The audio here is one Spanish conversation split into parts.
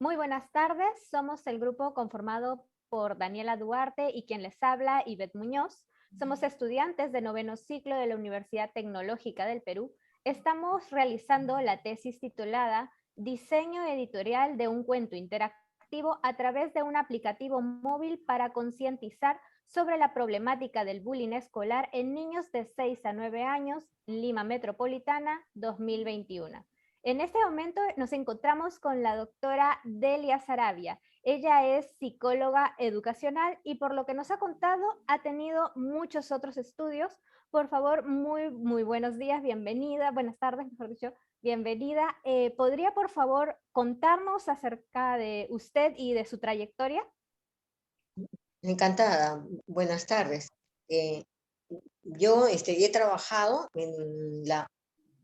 Muy buenas tardes, somos el grupo conformado por Daniela Duarte y quien les habla, Ivette Muñoz. Somos estudiantes de noveno ciclo de la Universidad Tecnológica del Perú. Estamos realizando la tesis titulada Diseño editorial de un cuento interactivo a través de un aplicativo móvil para concientizar sobre la problemática del bullying escolar en niños de 6 a 9 años, Lima Metropolitana, 2021. En este momento nos encontramos con la doctora Delia Sarabia. Ella es psicóloga educacional y por lo que nos ha contado ha tenido muchos otros estudios. Por favor, muy buenos días, bienvenida, buenas tardes, mejor dicho, bienvenida. ¿Podría por favor contarnos acerca de usted y de su trayectoria? Encantada, buenas tardes. Eh, yo he trabajado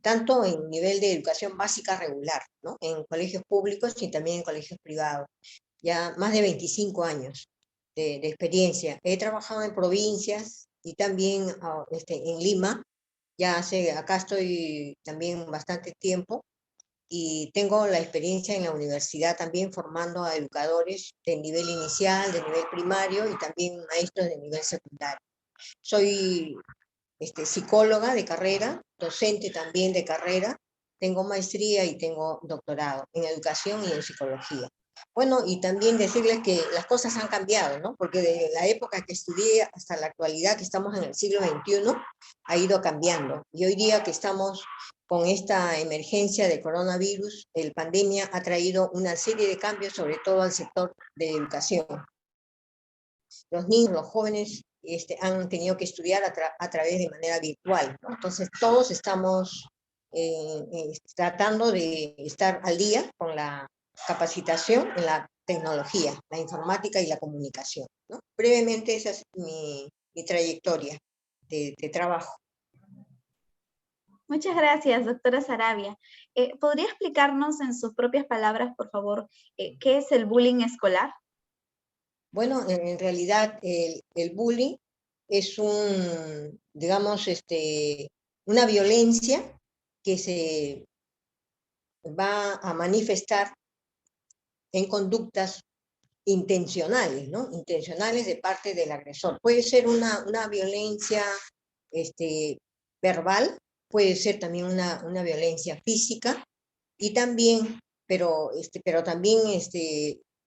tanto en nivel de educación básica regular, ¿no? En colegios públicos y también en colegios privados. Ya más de 25 años de experiencia. He trabajado en provincias y también en Lima. Acá estoy también bastante tiempo y tengo la experiencia en la universidad también formando a educadores de nivel inicial, de nivel primario y también maestros de nivel secundario. Soy psicóloga de carrera, docente también de carrera, tengo maestría y tengo doctorado en educación y en psicología. Bueno, y también decirles que las cosas han cambiado, ¿no? Porque de la época que estudié hasta la actualidad, que estamos en el siglo XXI, ha ido cambiando. Y hoy día que estamos con esta emergencia de coronavirus, el pandemia ha traído una serie de cambios, sobre todo al sector de educación. Los niños, los jóvenes han tenido que estudiar a través de manera virtual, ¿no? Entonces todos estamos tratando de estar al día con la capacitación en la tecnología, la informática y la comunicación, ¿no? Brevemente esa es mi trayectoria de trabajo. Muchas gracias, doctora Sarabia. ¿Podría explicarnos en sus propias palabras, por favor, qué es el bullying escolar? Bueno, en realidad el bullying es digamos, una violencia que se va a manifestar en conductas intencionales, ¿no? Intencionales de parte del agresor. Puede ser una violencia verbal, puede ser también una violencia física y también, pero también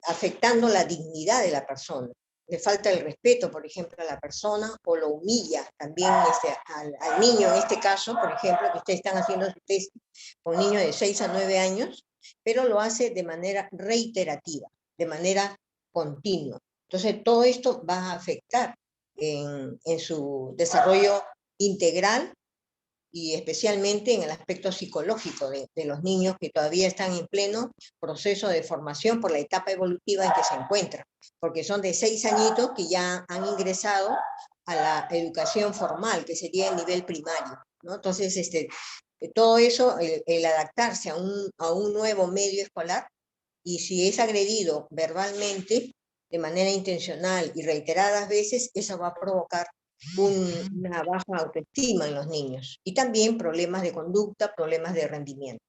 afectando la dignidad de la persona. Le falta el respeto, por ejemplo, a la persona o lo humilla también al niño, en este caso, por ejemplo, que ustedes están haciendo su test con niños de 6 a 9 años, pero lo hace de manera reiterativa, de manera continua. Entonces, todo esto va a afectar en su desarrollo integral y especialmente en el aspecto psicológico de los niños que todavía están en pleno proceso de formación por la etapa evolutiva en que se encuentran, porque son de 6 añitos que ya han ingresado a la educación formal, que sería el nivel primario, ¿no? Entonces, todo eso, el adaptarse a un nuevo medio escolar, y si es agredido verbalmente, de manera intencional y reiteradas veces, eso va a provocar una baja autoestima en los niños y también problemas de conducta, problemas de rendimiento.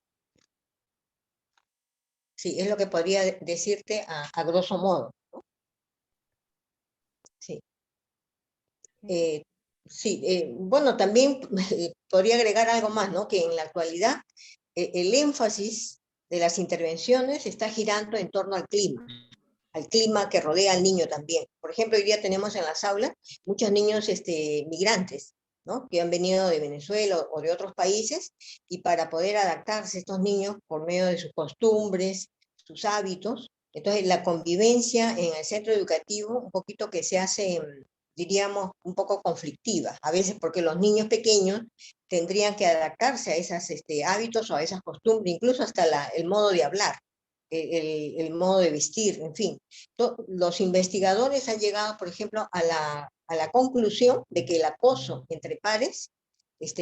Sí, es lo que podría decirte a grosso modo, ¿no? Sí. Bueno, también podría agregar algo más, ¿no? Que en la actualidad el énfasis de las intervenciones está girando en torno al clima que rodea al niño también. Por ejemplo, hoy día tenemos en las aulas muchos niños migrantes, ¿no? Que han venido de Venezuela o de otros países, y para poder adaptarse estos niños por medio de sus costumbres, sus hábitos, entonces la convivencia en el centro educativo un poquito que se hace, diríamos, un poco conflictiva, a veces porque los niños pequeños tendrían que adaptarse a esos hábitos o a esas costumbres, incluso hasta el modo de hablar, el modo de vestir, en fin. Los investigadores han llegado, por ejemplo, a la conclusión de que el acoso entre pares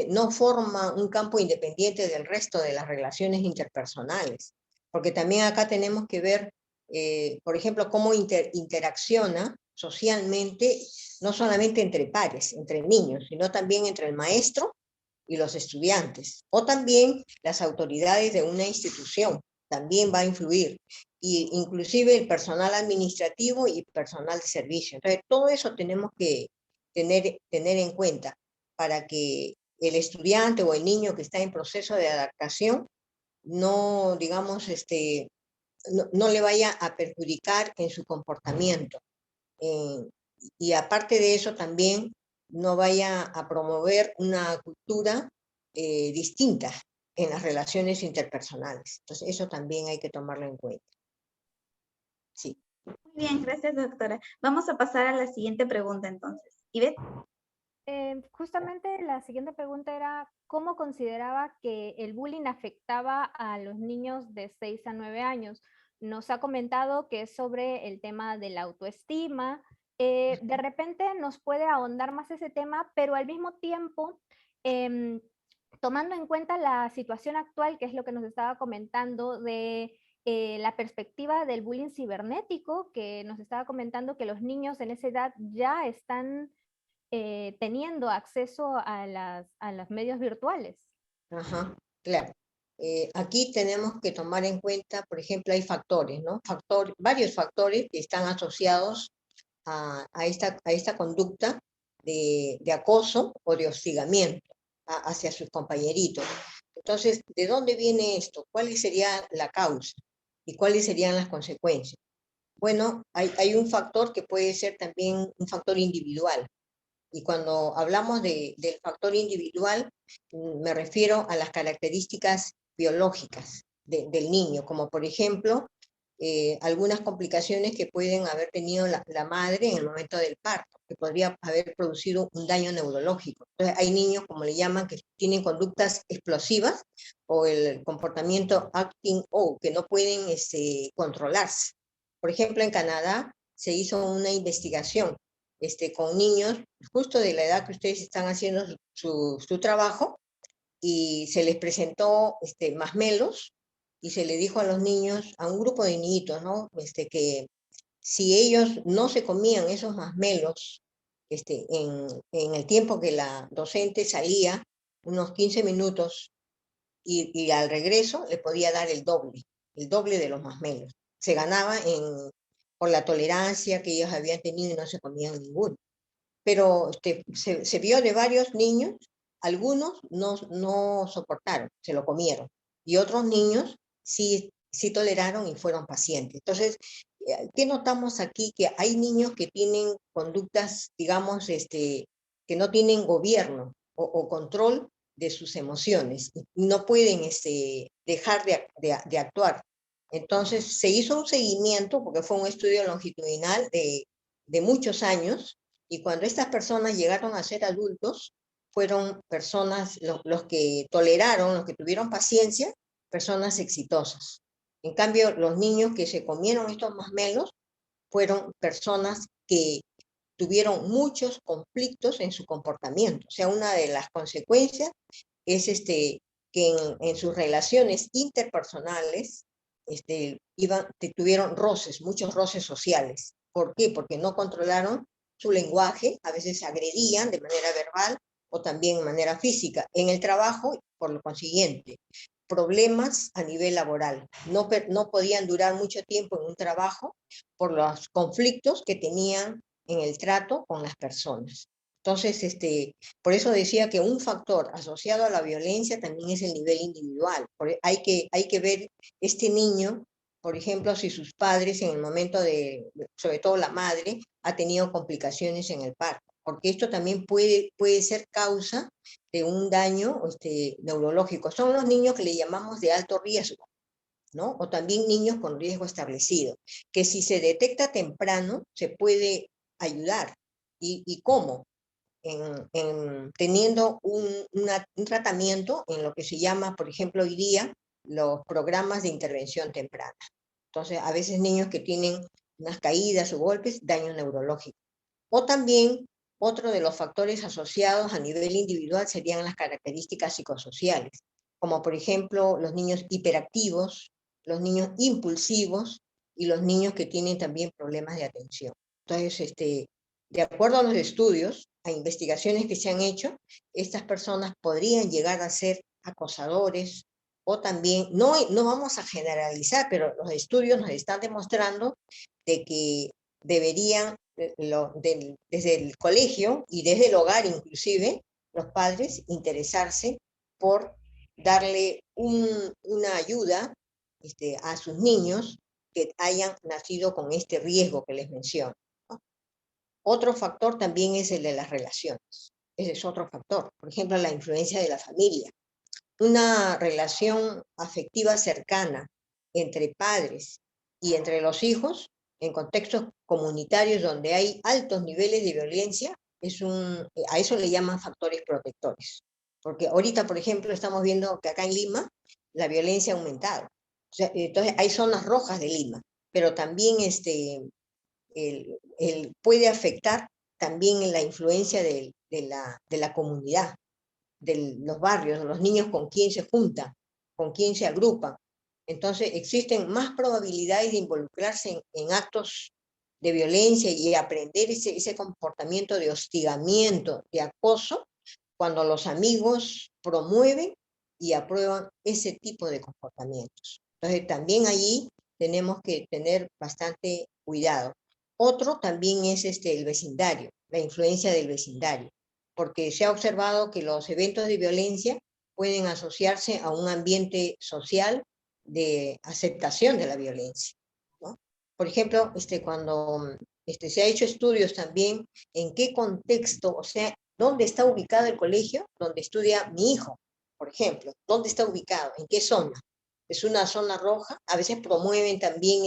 no forma un campo independiente del resto de las relaciones interpersonales, porque también acá tenemos que ver, por ejemplo, cómo interacciona socialmente, no solamente entre pares, entre niños, sino también entre el maestro y los estudiantes, o también las autoridades de una institución, también va a influir. y inclusive el personal administrativo y personal de servicio. Entonces, todo eso tenemos que tener en cuenta para que el estudiante o el niño que está en proceso de adaptación no, digamos, no le vaya a perjudicar en su comportamiento. Eh, y aparte de eso también no vaya a promover una cultura distinta en las relaciones interpersonales. Entonces, eso también hay que tomarlo en cuenta. Sí. Muy bien, gracias, doctora. Vamos a pasar a la siguiente pregunta entonces. Ivette. Justamente la siguiente pregunta era, ¿cómo consideraba que el bullying afectaba a los niños de 6 a 9 años? Nos ha comentado que es sobre el tema de la autoestima. De repente nos puede ahondar más ese tema, pero al mismo tiempo, em, tomando en cuenta la situación actual, que es lo que nos estaba comentando de la perspectiva del bullying cibernético, que nos estaba comentando que los niños en esa edad ya están teniendo acceso a los medios virtuales. Ajá, claro. Aquí tenemos que tomar en cuenta, por ejemplo, hay factores, ¿no? Varios factores que están asociados a esta conducta de acoso o de hostigamiento hacia sus compañeritos. Entonces, ¿de dónde viene esto? ¿Cuál sería la causa? ¿Y cuáles serían las consecuencias? Bueno, hay un factor que puede ser también un factor individual. Y cuando hablamos del factor individual, me refiero a las características biológicas del niño, como por ejemplo, algunas complicaciones que pueden haber tenido la madre en el momento del parto, que podría haber producido un daño neurológico. Entonces, hay niños, como le llaman, que tienen conductas explosivas o el comportamiento acting out, que no pueden controlarse. Por ejemplo, en Canadá se hizo una investigación con niños justo de la edad que ustedes están haciendo su trabajo, y se les presentó masmelos, y se le dijo a los niños, a un grupo de niñitos, ¿no? Que si ellos no se comían esos masmelos en el tiempo que la docente salía, unos 15 minutos, y al regreso le podía dar el doble de los masmelos. Se ganaba por la tolerancia que ellos habían tenido y no se comían ninguno. Pero se vio de varios niños, algunos no soportaron, se lo comieron, y otros niños sí toleraron y fueron pacientes. Entonces, ¿qué notamos aquí? Que hay niños que tienen conductas, digamos, que no tienen gobierno o control de sus emociones, no pueden dejar de actuar. Entonces, se hizo un seguimiento, porque fue un estudio longitudinal de muchos años, y cuando estas personas llegaron a ser adultos, fueron personas, los que toleraron, los que tuvieron paciencia, personas exitosas. En cambio, los niños que se comieron estos masmelos fueron personas que tuvieron muchos conflictos en su comportamiento. O sea, una de las consecuencias es que en sus relaciones interpersonales tuvieron roces, muchos roces sociales. ¿Por qué? Porque no controlaron su lenguaje, a veces agredían de manera verbal o también de manera física. En el trabajo, por lo consiguiente, problemas a nivel laboral. No podían durar mucho tiempo en un trabajo por los conflictos que tenían en el trato con las personas. Entonces, por eso decía que un factor asociado a la violencia también es el nivel individual. Hay que ver este niño, por ejemplo, si sus padres en el momento sobre todo la madre, ha tenido complicaciones en el parto, porque esto también puede ser causa de un daño neurológico. Son los niños que le llamamos de alto riesgo, ¿no? O también niños con riesgo establecido, que si se detecta temprano, se puede ayudar. ¿Y cómo? Teniendo un tratamiento en lo que se llama, por ejemplo, hoy día, los programas de intervención temprana. Entonces, a veces niños que tienen unas caídas o golpes, daño neurológico. O también, otro de los factores asociados a nivel individual serían las características psicosociales, como por ejemplo los niños hiperactivos, los niños impulsivos y los niños que tienen también problemas de atención. Entonces, de acuerdo a los estudios, a investigaciones que se han hecho, estas personas podrían llegar a ser acosadores o también, no vamos a generalizar, pero los estudios nos están demostrando de que deberían, desde el colegio y desde el hogar inclusive, los padres interesarse por darle una ayuda a sus niños que hayan nacido con este riesgo que les menciono, ¿no? Otro factor también es el de las relaciones. Ese es otro factor. Por ejemplo, la influencia de la familia. Una relación afectiva cercana entre padres y entre los hijos, en contextos comunitarios donde hay altos niveles de violencia, a eso le llaman factores protectores. Porque ahorita, por ejemplo, estamos viendo que acá en Lima la violencia ha aumentado. O sea, entonces hay zonas rojas de Lima, pero también puede afectar también en la influencia de la comunidad, de los barrios, de los niños con quién se juntan, con quién se agrupan. Entonces existen más probabilidades de involucrarse en actos de violencia y aprender ese comportamiento de hostigamiento, de acoso, cuando los amigos promueven y aprueban ese tipo de comportamientos. Entonces también allí tenemos que tener bastante cuidado. Otro también es el vecindario, la influencia del vecindario, porque se ha observado que los eventos de violencia pueden asociarse a un ambiente social de aceptación de la violencia, ¿no? Por ejemplo, cuando se ha hecho estudios también en qué contexto, o sea, dónde está ubicado el colegio donde estudia mi hijo, por ejemplo, dónde está ubicado, en qué zona. Es una zona roja, a veces promueven también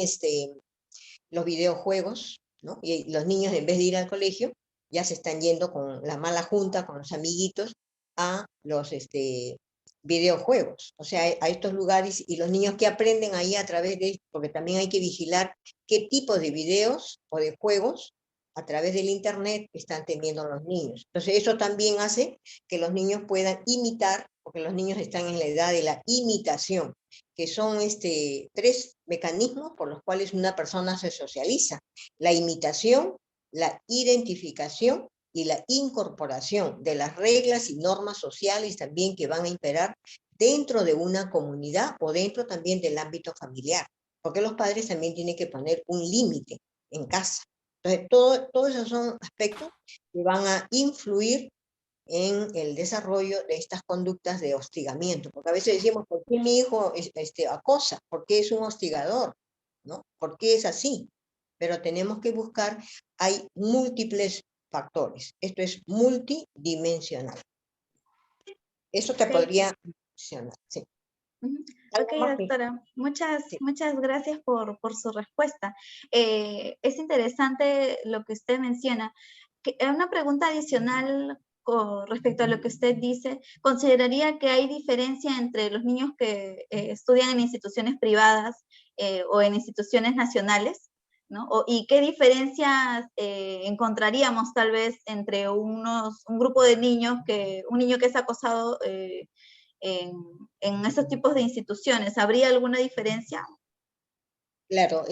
los videojuegos, ¿no? Y los niños, en vez de ir al colegio, ya se están yendo con la mala junta, con los amiguitos, a los videojuegos, o sea, a estos lugares, y los niños que aprenden ahí a través de esto, porque también hay que vigilar qué tipo de videos o de juegos a través del internet están teniendo los niños. Entonces eso también hace que los niños puedan imitar, porque los niños están en la edad de la imitación, que son tres mecanismos por los cuales una persona se socializa: la imitación, la identificación y la incorporación de las reglas y normas sociales también que van a imperar dentro de una comunidad o dentro también del ámbito familiar, porque los padres también tienen que poner un límite en casa. Entonces, todos esos son aspectos que van a influir en el desarrollo de estas conductas de hostigamiento, porque a veces decimos, ¿por qué mi hijo acosa? ¿Por qué es un hostigador? ¿No? ¿Por qué es así? Pero tenemos que buscar, hay múltiples factores, esto es multidimensional. Eso te Ok. podría mencionar, sí. Ok, doctora, Sí. muchas gracias por su respuesta. Es interesante lo que usted menciona. Una pregunta adicional con respecto a lo que usted dice, ¿consideraría que hay diferencia entre los niños que estudian en instituciones privadas o en instituciones nacionales? ¿No? ¿Y qué diferencias encontraríamos tal vez entre un grupo de niños, un niño que es acosado en esos tipos de instituciones? ¿Habría alguna diferencia? Claro,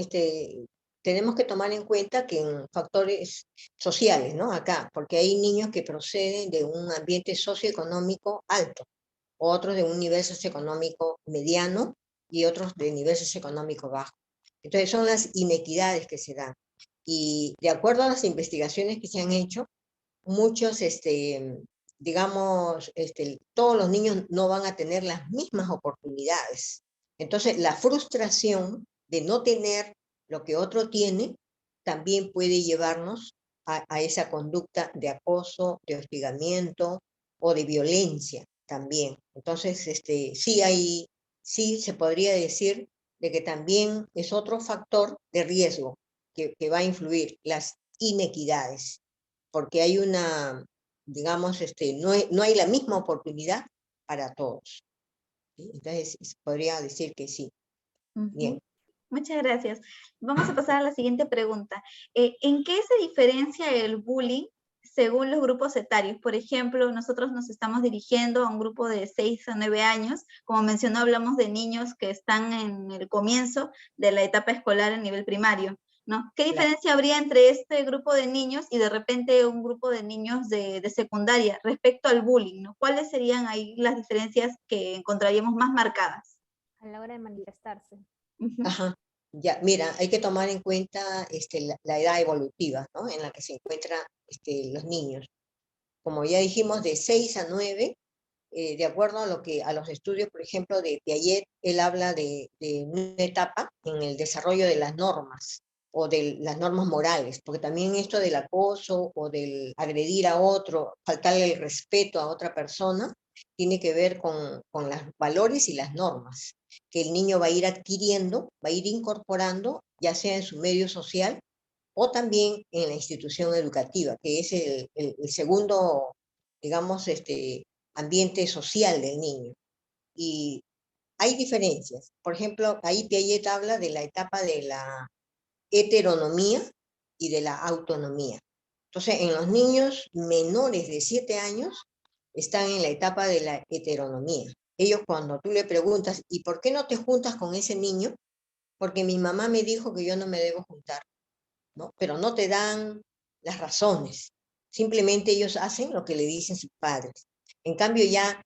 tenemos que tomar en cuenta que en factores sociales, ¿no? Acá, porque hay niños que proceden de un ambiente socioeconómico alto, otros de un nivel socioeconómico mediano y otros de nivel socioeconómico bajo. Entonces son las inequidades que se dan. Y de acuerdo a las investigaciones que se han hecho, muchos, digamos, todos los niños no van a tener las mismas oportunidades. Entonces, la frustración de no tener lo que otro tiene también puede llevarnos a esa conducta de acoso, de hostigamiento o de violencia también. Entonces, sí se podría decir de que también es otro factor de riesgo que va a influir, las inequidades, porque hay digamos, no hay la misma oportunidad para todos, ¿sí? Entonces, podría decir que sí. Bien. Muchas gracias. Vamos a pasar a la siguiente pregunta. ¿En qué se diferencia el bullying según los grupos etarios? Por ejemplo, nosotros nos estamos dirigiendo a un grupo de 6 a 9 años. Como mencionó, hablamos de niños que están en el comienzo de la etapa escolar a nivel primario, ¿no? ¿Qué diferencia habría entre este grupo de niños y de repente un grupo de niños de secundaria respecto al bullying, ¿no? ¿Cuáles serían ahí las diferencias que encontraríamos más marcadas? a la hora de manifestarse. Ujú. Ajá, ya, mira, hay que tomar en cuenta la edad evolutiva, ¿no? En la que se encuentran los niños. Como ya dijimos, de 6 a 9, de acuerdo a los estudios, por ejemplo, de Piaget, él habla de una etapa en el desarrollo de las normas o de las normas morales, porque también esto del acoso o del agredir a otro, faltarle el respeto a otra persona, tiene que ver con los valores y las normas que el niño va a ir adquiriendo, va a ir incorporando, ya sea en su medio social o también en la institución educativa, que es el segundo, digamos, ambiente social del niño. Y hay diferencias. Por ejemplo, ahí Piaget habla de la etapa de la heteronomía y de la autonomía. Entonces, en los niños menores de 7 años están en la etapa de la heteronomía. Ellos cuando tú le preguntas, ¿y por qué no te juntas con ese niño? Porque mi mamá me dijo que yo no me debo juntar, ¿no? Pero no te dan las razones. Simplemente ellos hacen lo que le dicen sus padres. En cambio, ya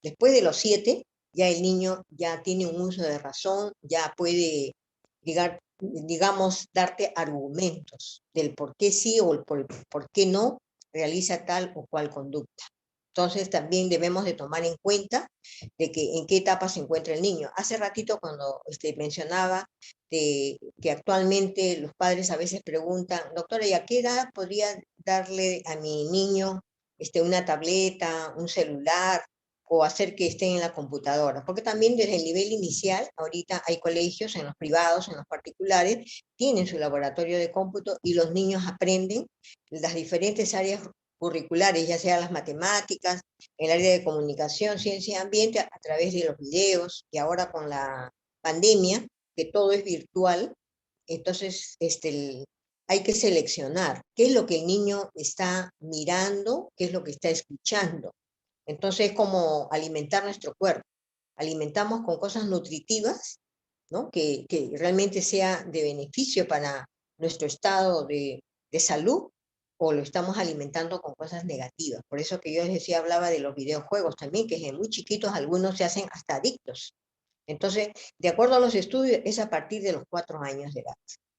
después de los 7, ya el niño ya tiene un uso de razón, ya puede, digamos, darte argumentos del por qué sí o el por qué no realiza tal o cual conducta. Entonces también debemos de tomar en cuenta de que en qué etapa se encuentra el niño. Hace ratito cuando mencionaba que actualmente los padres a veces preguntan, doctora, ¿y a qué edad podría darle a mi niño una tableta, un celular, o hacer que esté en la computadora? Porque también desde el nivel inicial, ahorita hay colegios en los privados, en los particulares, tienen su laboratorio de cómputo y los niños aprenden las diferentes áreas curriculares, ya sea las matemáticas, el área de comunicación, ciencia y ambiente, a través de los videos, y ahora con la pandemia, que todo es virtual, entonces hay que seleccionar qué es lo que el niño está mirando, qué es lo que está escuchando. Entonces es como alimentar nuestro cuerpo. Alimentamos con cosas nutritivas, ¿no? Que realmente sea de beneficio para nuestro estado de salud, o lo estamos alimentando con cosas negativas. Por eso que yo les decía, hablaba de los videojuegos también, que desde muy chiquitos algunos se hacen hasta adictos. Entonces, de acuerdo a los estudios, es a partir de los 4 años de edad,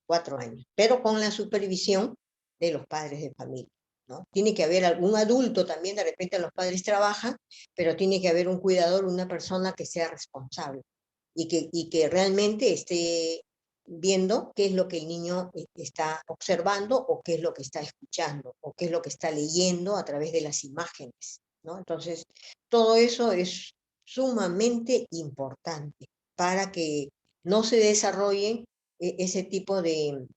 4 años, pero con la supervisión de los padres de familia, ¿no? Tiene que haber algún adulto también, de repente los padres trabajan, pero tiene que haber un cuidador, una persona que sea responsable y que realmente esté viendo qué es lo que el niño está observando o qué es lo que está escuchando o qué es lo que está leyendo a través de las imágenes, ¿no? Entonces, todo eso es sumamente importante para que no se desarrollen ese tipo de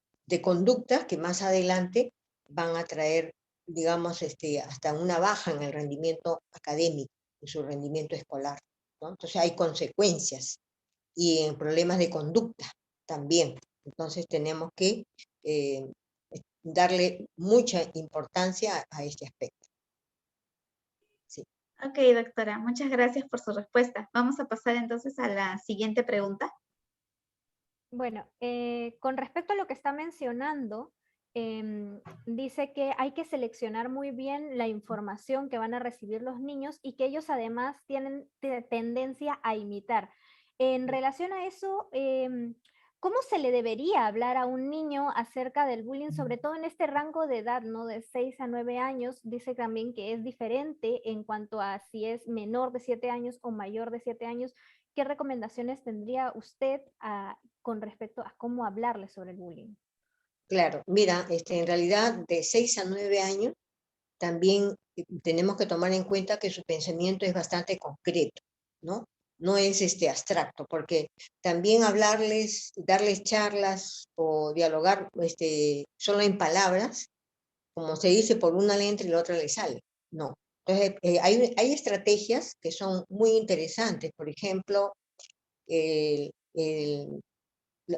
conductas que más adelante van a traer, digamos, hasta una baja en el rendimiento académico, en su rendimiento escolar, ¿no? Entonces hay consecuencias y en problemas de conducta también. Entonces tenemos que eh, darle mucha importancia a este aspecto. Sí. Ok, doctora, muchas gracias por su respuesta. Vamos a pasar entonces a la siguiente pregunta. Bueno, con respecto a lo que está mencionando, dice que hay que seleccionar muy bien la información que van a recibir los niños y que ellos además tienen tendencia a imitar. En relación a eso, ¿cómo se le debería hablar a un niño acerca del bullying, sobre todo en este rango de edad, ¿no? De 6 a 9 años? Dice también que es diferente en cuanto a si es menor de 7 años o mayor de 7 años. ¿Qué recomendaciones tendría usted con respecto a cómo hablarle sobre el bullying? Claro, mira, en realidad de 6 a 9 años también tenemos que tomar en cuenta que su pensamiento es bastante concreto, ¿no? No es abstracto, porque también hablarles, darles charlas o dialogar solo en palabras, como se dice, por una le entra y la otra le sale, no. Entonces, hay estrategias que son muy interesantes, por ejemplo, el, el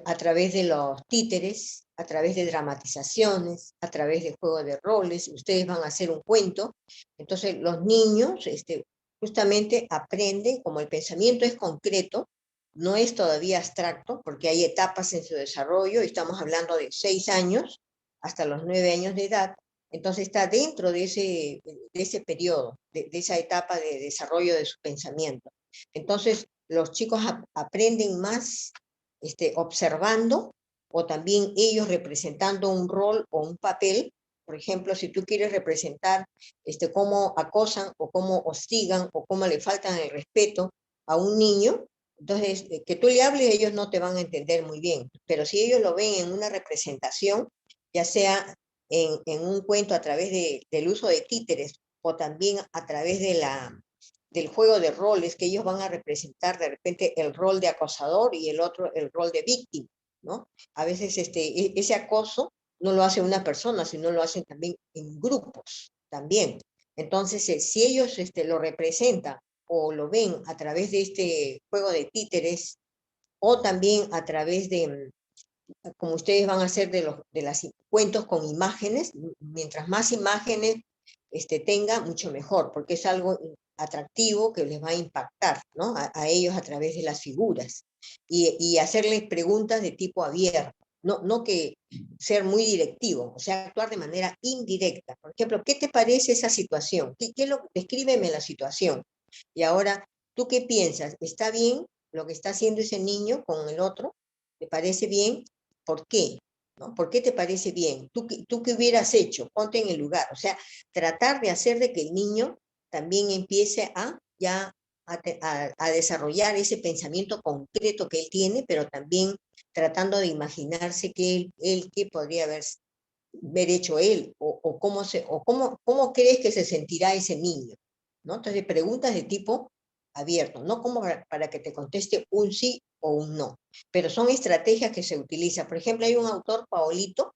a través de los títeres, a través de dramatizaciones, a través de juegos de roles. Ustedes van a hacer un cuento, entonces los niños justamente aprenden, como el pensamiento es concreto, no es todavía abstracto, porque hay etapas en su desarrollo, y estamos hablando de 6 años hasta los 9 años de edad, entonces está dentro de ese periodo, de esa etapa de desarrollo de su pensamiento. Entonces, los chicos aprenden más observando, o también ellos representando un rol o un papel. Por ejemplo, si tú quieres representar cómo acosan o cómo hostigan o cómo le faltan el respeto a un niño, entonces que tú le hables, ellos no te van a entender muy bien. Pero si ellos lo ven en una representación, ya sea en un cuento a través del uso de títeres, o también a través del juego de roles, que ellos van a representar de repente el rol de acosador y el otro el rol de víctima, ¿no? A veces ese acoso no lo hace una persona, sino lo hacen también en grupos, también. Entonces, si ellos lo representan o lo ven a través de este juego de títeres, o también a través de, como ustedes van a hacer de los cuentos con imágenes, mientras más imágenes tenga, mucho mejor, porque es algo atractivo que les va a impactar, ¿no? A ellos a través de las figuras. Y hacerles preguntas de tipo abierto, no que ser muy directivo, o sea, actuar de manera indirecta. Por ejemplo, ¿qué te parece esa situación? Descríbeme la situación. Y ahora, ¿tú qué piensas? ¿Está bien lo que está haciendo ese niño con el otro? ¿Te parece bien? ¿Por qué? ¿No? ¿Por qué te parece bien? ¿Tú qué hubieras hecho? Ponte en el lugar. O sea, tratar de hacer de que el niño también empiece a desarrollar ese pensamiento concreto que él tiene, pero también tratando de imaginarse qué podría haber hecho él, o cómo crees que se sentirá ese niño, ¿no? Entonces, preguntas de tipo abierto, no como para que te conteste un sí o un no, pero son estrategias que se utilizan. Por ejemplo, hay un autor, Paolito,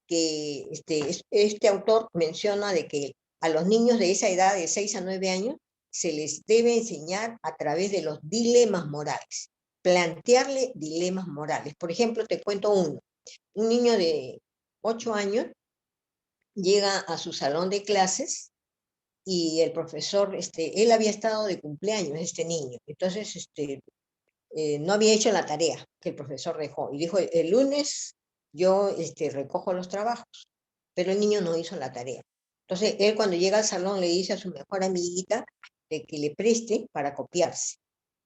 que este autor menciona de que a los niños de esa edad, de 6 a 9 años, se les debe enseñar a través de los dilemas morales, plantearle dilemas morales. Por ejemplo, te cuento uno. Un niño de 8 años llega a su salón de clases y el profesor, él había estado de cumpleaños, este niño, entonces no había hecho la tarea que el profesor dejó, y dijo, el lunes yo recojo los trabajos, pero el niño no hizo la tarea. Entonces él, cuando llega al salón, le dice a su mejor amiguita de que le preste para copiarse.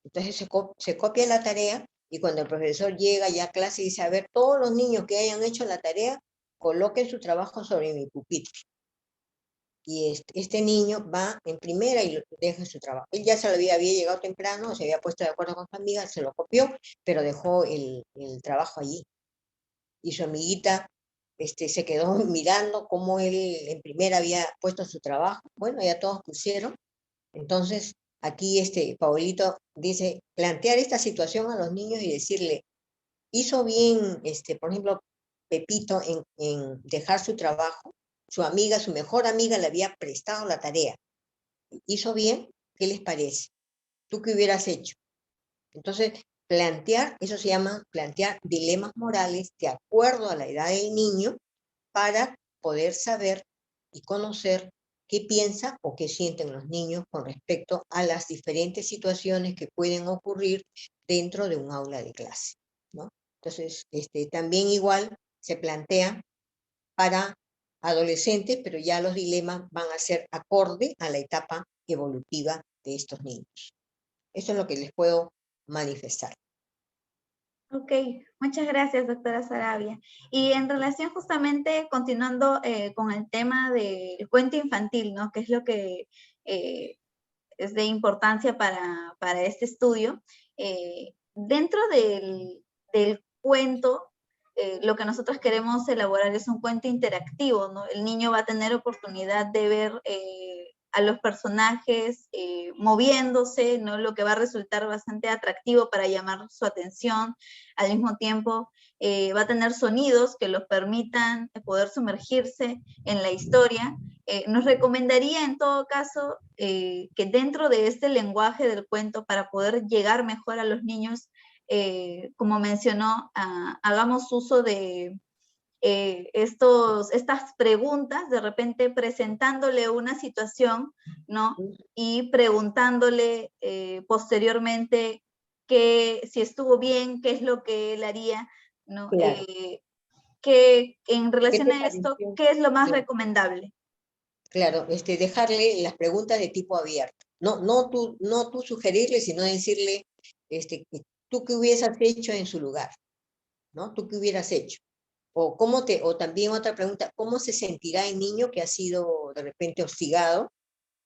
Entonces se copia la tarea, y cuando el profesor llega ya a clase, dice, a ver, todos los niños que hayan hecho la tarea, coloquen su trabajo sobre mi pupitre. Y este niño va en primera y deja su trabajo. Él ya había llegado temprano, se había puesto de acuerdo con su amiga, se lo copió, pero dejó el trabajo allí. Y su amiguita se quedó mirando cómo él en primera había puesto su trabajo. Bueno, ya todos pusieron. Entonces, aquí Paulito dice, plantear esta situación a los niños y decirle, hizo bien, por ejemplo, Pepito en dejar su trabajo. Su amiga, su mejor amiga, le había prestado la tarea. ¿Hizo bien? ¿Qué les parece? ¿Tú qué hubieras hecho? Entonces, eso se llama plantear dilemas morales de acuerdo a la edad del niño, para poder saber y conocer qué piensa o qué sienten los niños con respecto a las diferentes situaciones que pueden ocurrir dentro de un aula de clase, ¿no? Entonces, también igual se plantea para adolescentes, pero ya los dilemas van a ser acorde a la etapa evolutiva de estos niños. Eso es lo que les puedo manifestar. Ok, muchas gracias, doctora Sarabia. Y en relación justamente, continuando con el tema del cuento infantil, ¿no? Que es lo que es de importancia para este estudio. Dentro del cuento, lo que nosotros queremos elaborar es un cuento interactivo, ¿no? El niño va a tener oportunidad de ver a los personajes moviéndose, ¿no? Lo que va a resultar bastante atractivo para llamar su atención. Al mismo tiempo, va a tener sonidos que los permitan poder sumergirse en la historia. Nos recomendaría en todo caso que dentro de este lenguaje del cuento, para poder llegar mejor a los niños, como mencionó, hagamos uso de estas preguntas, de repente presentándole una situación, ¿no? Y preguntándole posteriormente si estuvo bien, qué es lo que él haría, ¿no? Claro. Que en relación te a esto, pareció? ¿qué es lo más Claro. recomendable? Claro, dejarle las preguntas de tipo abierto. No tú sugerirle, sino decirle, ¿tú qué hubieras hecho en su lugar? ¿No? ¿Tú qué hubieras hecho? O también otra pregunta, ¿cómo se sentirá el niño que ha sido de repente hostigado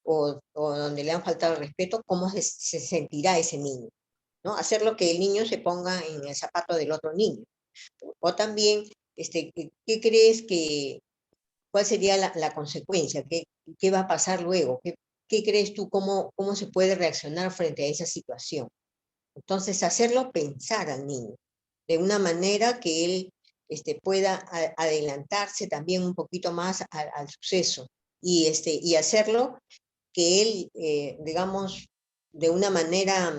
o donde le han faltado el respeto? ¿Cómo se sentirá ese niño? ¿No? Hacer lo que el niño se ponga en el zapato del otro niño. O también, ¿qué crees cuál sería la consecuencia? ¿Qué va a pasar luego? ¿Qué crees tú? ¿Cómo se puede reaccionar frente a esa situación? Entonces, hacerlo pensar al niño de una manera que él pueda adelantarse también un poquito más al suceso y hacerlo que él, digamos, de una manera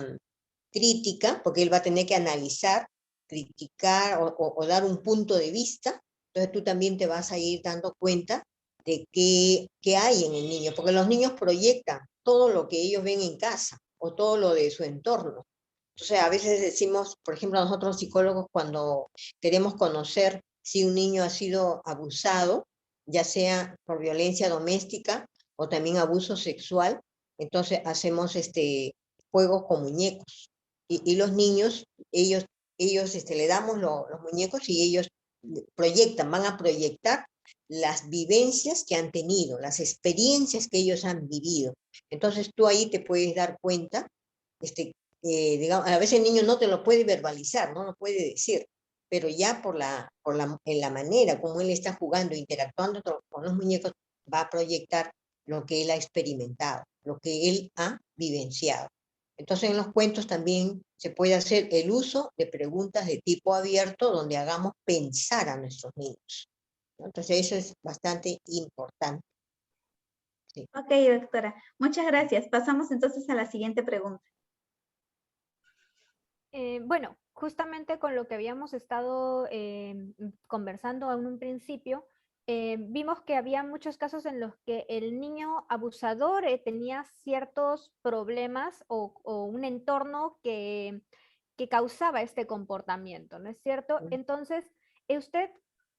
crítica, porque él va a tener que analizar, criticar o dar un punto de vista. Entonces tú también te vas a ir dando cuenta de qué hay en el niño, porque los niños proyectan todo lo que ellos ven en casa o todo lo de su entorno. Entonces, a veces decimos, por ejemplo, nosotros psicólogos, cuando queremos conocer si un niño ha sido abusado, ya sea por violencia doméstica o también abuso sexual, entonces hacemos juegos con muñecos. Y los niños, ellos le damos los muñecos y ellos van a proyectar las vivencias que han tenido, las experiencias que ellos han vivido. Entonces tú ahí te puedes dar cuenta, digamos, a veces el niño no te lo puede verbalizar, no lo puede decir, pero ya en la manera como él está jugando, interactuando con los muñecos, va a proyectar lo que él ha experimentado, lo que él ha vivenciado. Entonces en los cuentos también se puede hacer el uso de preguntas de tipo abierto donde hagamos pensar a nuestros niños, ¿no? Entonces eso es bastante importante. Sí. Ok, doctora. Muchas gracias. Pasamos entonces a la siguiente pregunta. Bueno, justamente con lo que habíamos estado conversando en un principio, vimos que había muchos casos en los que el niño abusador tenía ciertos problemas o un entorno que causaba este comportamiento, ¿no es cierto? Entonces, ¿usted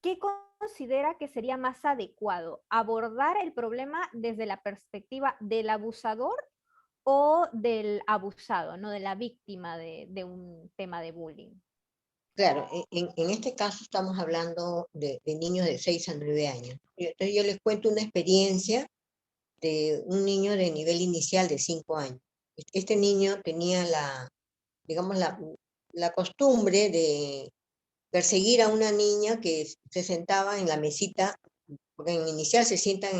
qué considera que sería más adecuado? ¿Abordar el problema desde la perspectiva del abusador o del abusado, no de la víctima de un tema de bullying? Claro, en este caso estamos hablando de niños de 6 a 9 años. Entonces yo les cuento una experiencia de un niño de nivel inicial de 5 años. Este niño tenía digamos, la costumbre de perseguir a una niña que se sentaba en la mesita, porque en inicial se sientan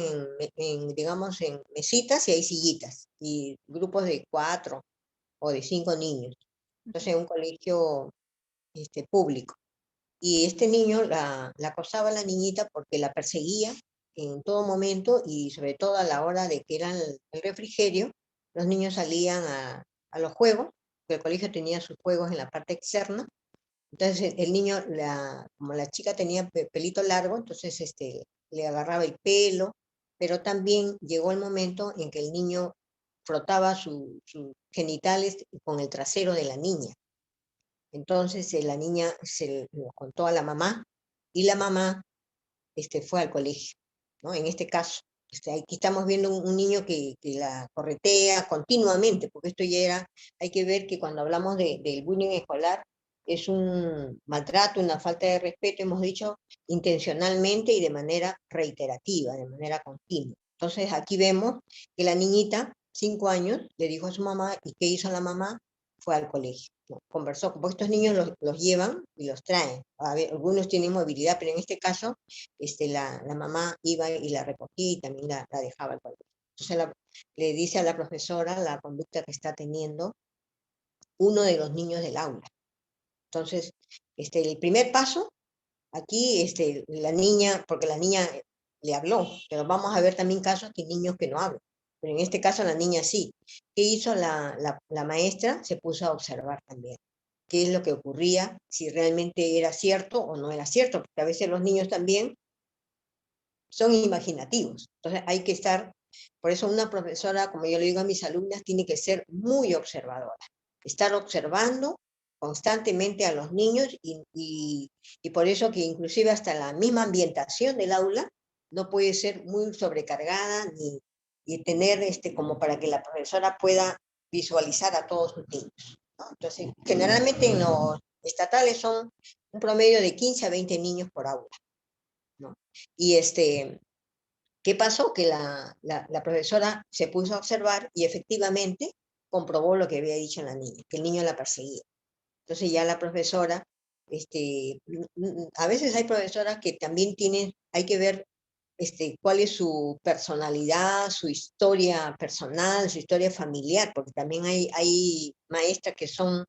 digamos, en mesitas y hay sillitas, y grupos de 4 o de 5 niños. Entonces, en un colegio público. Y este niño la acosaba a la niñita porque la perseguía en todo momento y sobre todo a la hora de que era el refrigerio, los niños salían a los juegos, porque el colegio tenía sus juegos en la parte externa. Entonces el niño, como la chica tenía pelito largo, entonces le agarraba el pelo, pero también llegó el momento en que el niño frotaba sus genitales con el trasero de la niña. Entonces la niña se lo contó a la mamá y la mamá fue al colegio, ¿no? En este caso, aquí estamos viendo un niño que la corretea continuamente, porque esto ya hay que ver que cuando hablamos del bullying escolar, es un maltrato, una falta de respeto, hemos dicho, intencionalmente y de manera reiterativa, de manera continua. Entonces aquí vemos que la niñita, 5 años, le dijo a su mamá, ¿y qué hizo la mamá? Fue al colegio, ¿no? Conversó, porque estos niños los llevan y los traen. A ver, algunos tienen movilidad, pero en este caso la mamá iba y la recogía y también la dejaba al colegio. Entonces le dice a la profesora la conducta que está teniendo uno de los niños del aula. Entonces, el primer paso, aquí la niña, porque la niña le habló, pero vamos a ver también casos que niños que no hablan. Pero en este caso la niña sí. ¿Qué hizo la maestra? Se puso a observar también qué es lo que ocurría, si realmente era cierto o no era cierto, porque a veces los niños también son imaginativos. Entonces hay que estar, por eso una profesora, como yo le digo a mis alumnas, tiene que ser muy observadora, estar observando constantemente a los niños y por eso que inclusive hasta la misma ambientación del aula no puede ser muy sobrecargada y tener como para que la profesora pueda visualizar a todos sus niños. ¿no? Entonces, generalmente en los estatales son un promedio de 15 a 20 niños por aula, ¿no? Y ¿qué pasó? Que la profesora se puso a observar y efectivamente comprobó lo que había dicho la niña, que el niño la perseguía. Entonces ya la profesora, a veces hay profesoras que también tienen, hay que ver cuál es su personalidad, su historia personal, su historia familiar, porque también hay maestras que son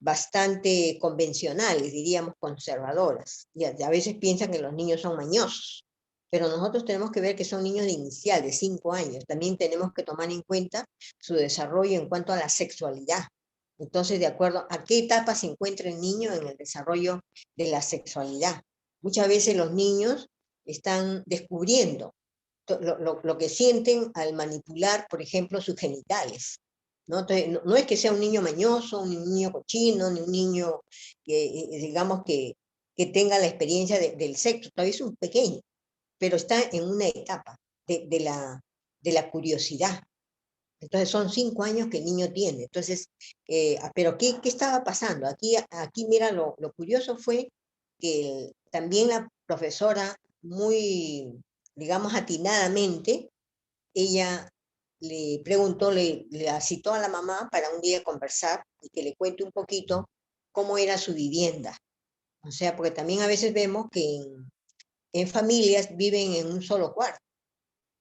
bastante convencionales, diríamos conservadoras, y a veces piensan que los niños son mañosos, pero nosotros tenemos que ver que son niños de inicial, de 5 años, también tenemos que tomar en cuenta su desarrollo en cuanto a la sexualidad. Entonces, de acuerdo a qué etapa se encuentra el niño en el desarrollo de la sexualidad. Muchas veces los niños están descubriendo lo que sienten al manipular, por ejemplo, sus genitales. ¿No? Entonces, no es que sea un niño mañoso, ni un niño cochino, ni un niño que, digamos, que tenga la experiencia del sexo, todavía es un pequeño, pero está en una etapa de la curiosidad. Entonces son 5 años que el niño tiene. Entonces, pero ¿qué estaba pasando? Aquí mira, lo curioso fue que también la profesora, muy, digamos, atinadamente, ella le preguntó, le citó a la mamá para un día conversar y que le cuente un poquito cómo era su vivienda. O sea, porque también a veces vemos que en familias viven en un solo cuarto.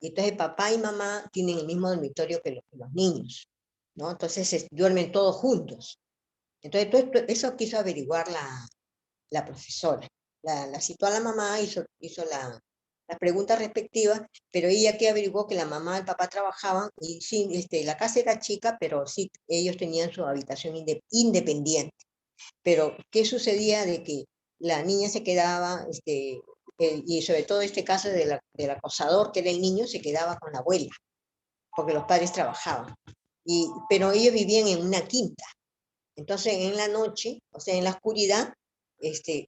Y entonces papá y mamá tienen el mismo dormitorio que los niños, ¿no? Entonces duermen todos juntos. Entonces todo eso quiso averiguar la profesora. La citó a la mamá, hizo las preguntas respectivas, pero ella que averiguó que la mamá y el papá trabajaban y sí, la casa era chica, pero sí, ellos tenían su habitación independiente. Pero, ¿qué sucedía? De que la niña se quedaba, y sobre todo este caso del acosador, que era el niño, se quedaba con la abuela, porque los padres trabajaban. Pero ellos vivían en una quinta. Entonces, en la noche, o sea, en la oscuridad,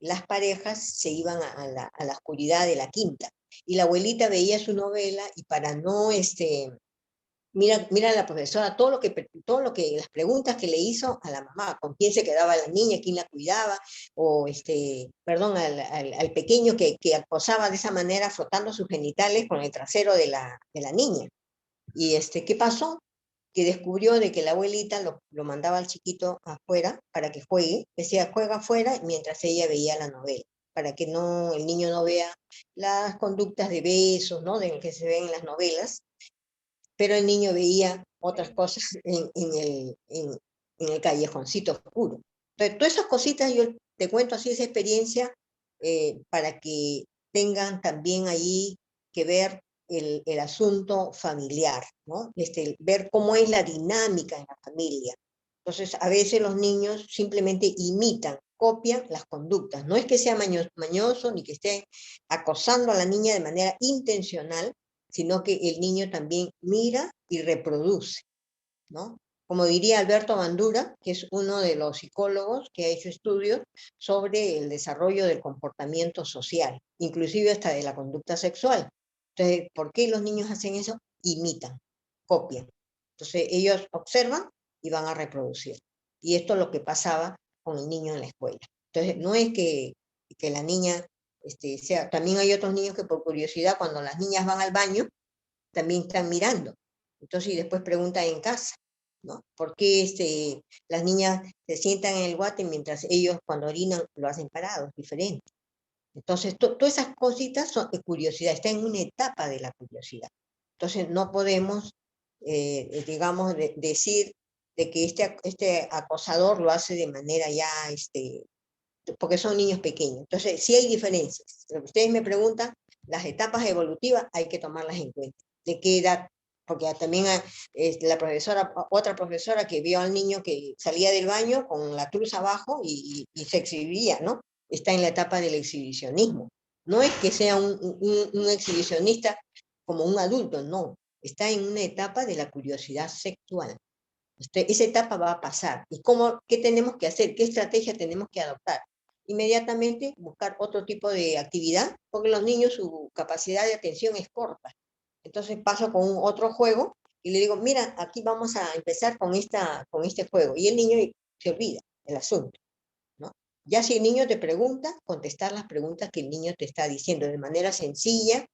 las parejas se iban a la oscuridad de la quinta. Y la abuelita veía su novela y para no, mira la profesora, las preguntas que le hizo a la mamá, con quién se quedaba la niña, quién la cuidaba, o perdón, al pequeño que acosaba de esa manera, frotando sus genitales con el trasero de la niña. Y ¿qué pasó? Que descubrió de que la abuelita lo mandaba al chiquito afuera para que juegue, decía juega afuera mientras ella veía la novela, para que el niño no vea las conductas de besos, ¿no? De que se ven en las novelas, pero el niño veía otras cosas en el callejoncito oscuro. Entonces, todas esas cositas yo te cuento así esa experiencia para que tengan también ahí que ver el asunto familiar, ¿no? Ver cómo es la dinámica en la familia. Entonces, a veces los niños simplemente imitan, copian las conductas. No es que sea mañoso ni que esté acosando a la niña de manera intencional, sino que el niño también mira y reproduce, ¿no? Como diría Alberto Bandura, que es uno de los psicólogos que ha hecho estudios sobre el desarrollo del comportamiento social, inclusive hasta de la conducta sexual. Entonces, ¿por qué los niños hacen eso? Imitan, copian. Entonces, ellos observan y van a reproducir. Y esto es lo que pasaba con el niño en la escuela. Entonces, no es que la niña también hay otros niños que por curiosidad, cuando las niñas van al baño, también están mirando. Entonces, y después preguntan en casa, ¿no? ¿Por qué las niñas se sientan en el guate mientras ellos cuando orinan lo hacen parados, diferente? Entonces, todas esas cositas son de curiosidad, está en una etapa de la curiosidad. Entonces, no podemos, digamos, decir de que este acosador lo hace de manera ya, porque son niños pequeños. Entonces, sí hay diferencias. Ustedes me preguntan, las etapas evolutivas hay que tomarlas en cuenta. ¿De qué edad? Porque también otra profesora que vio al niño que salía del baño con la cruz abajo y se exhibía, ¿no? Está en la etapa del exhibicionismo. No es que sea un exhibicionista como un adulto, no. Está en una etapa de la curiosidad sexual. Esa etapa va a pasar. ¿Y qué tenemos que hacer? ¿Qué estrategia tenemos que adoptar? Inmediatamente buscar otro tipo de actividad, porque los niños su capacidad de atención es corta. Entonces paso con otro juego y le digo, mira, aquí vamos a empezar con este juego. Y el niño se olvida el asunto, ¿no? Ya si el niño te pregunta, contestar las preguntas que el niño te está diciendo de manera sencilla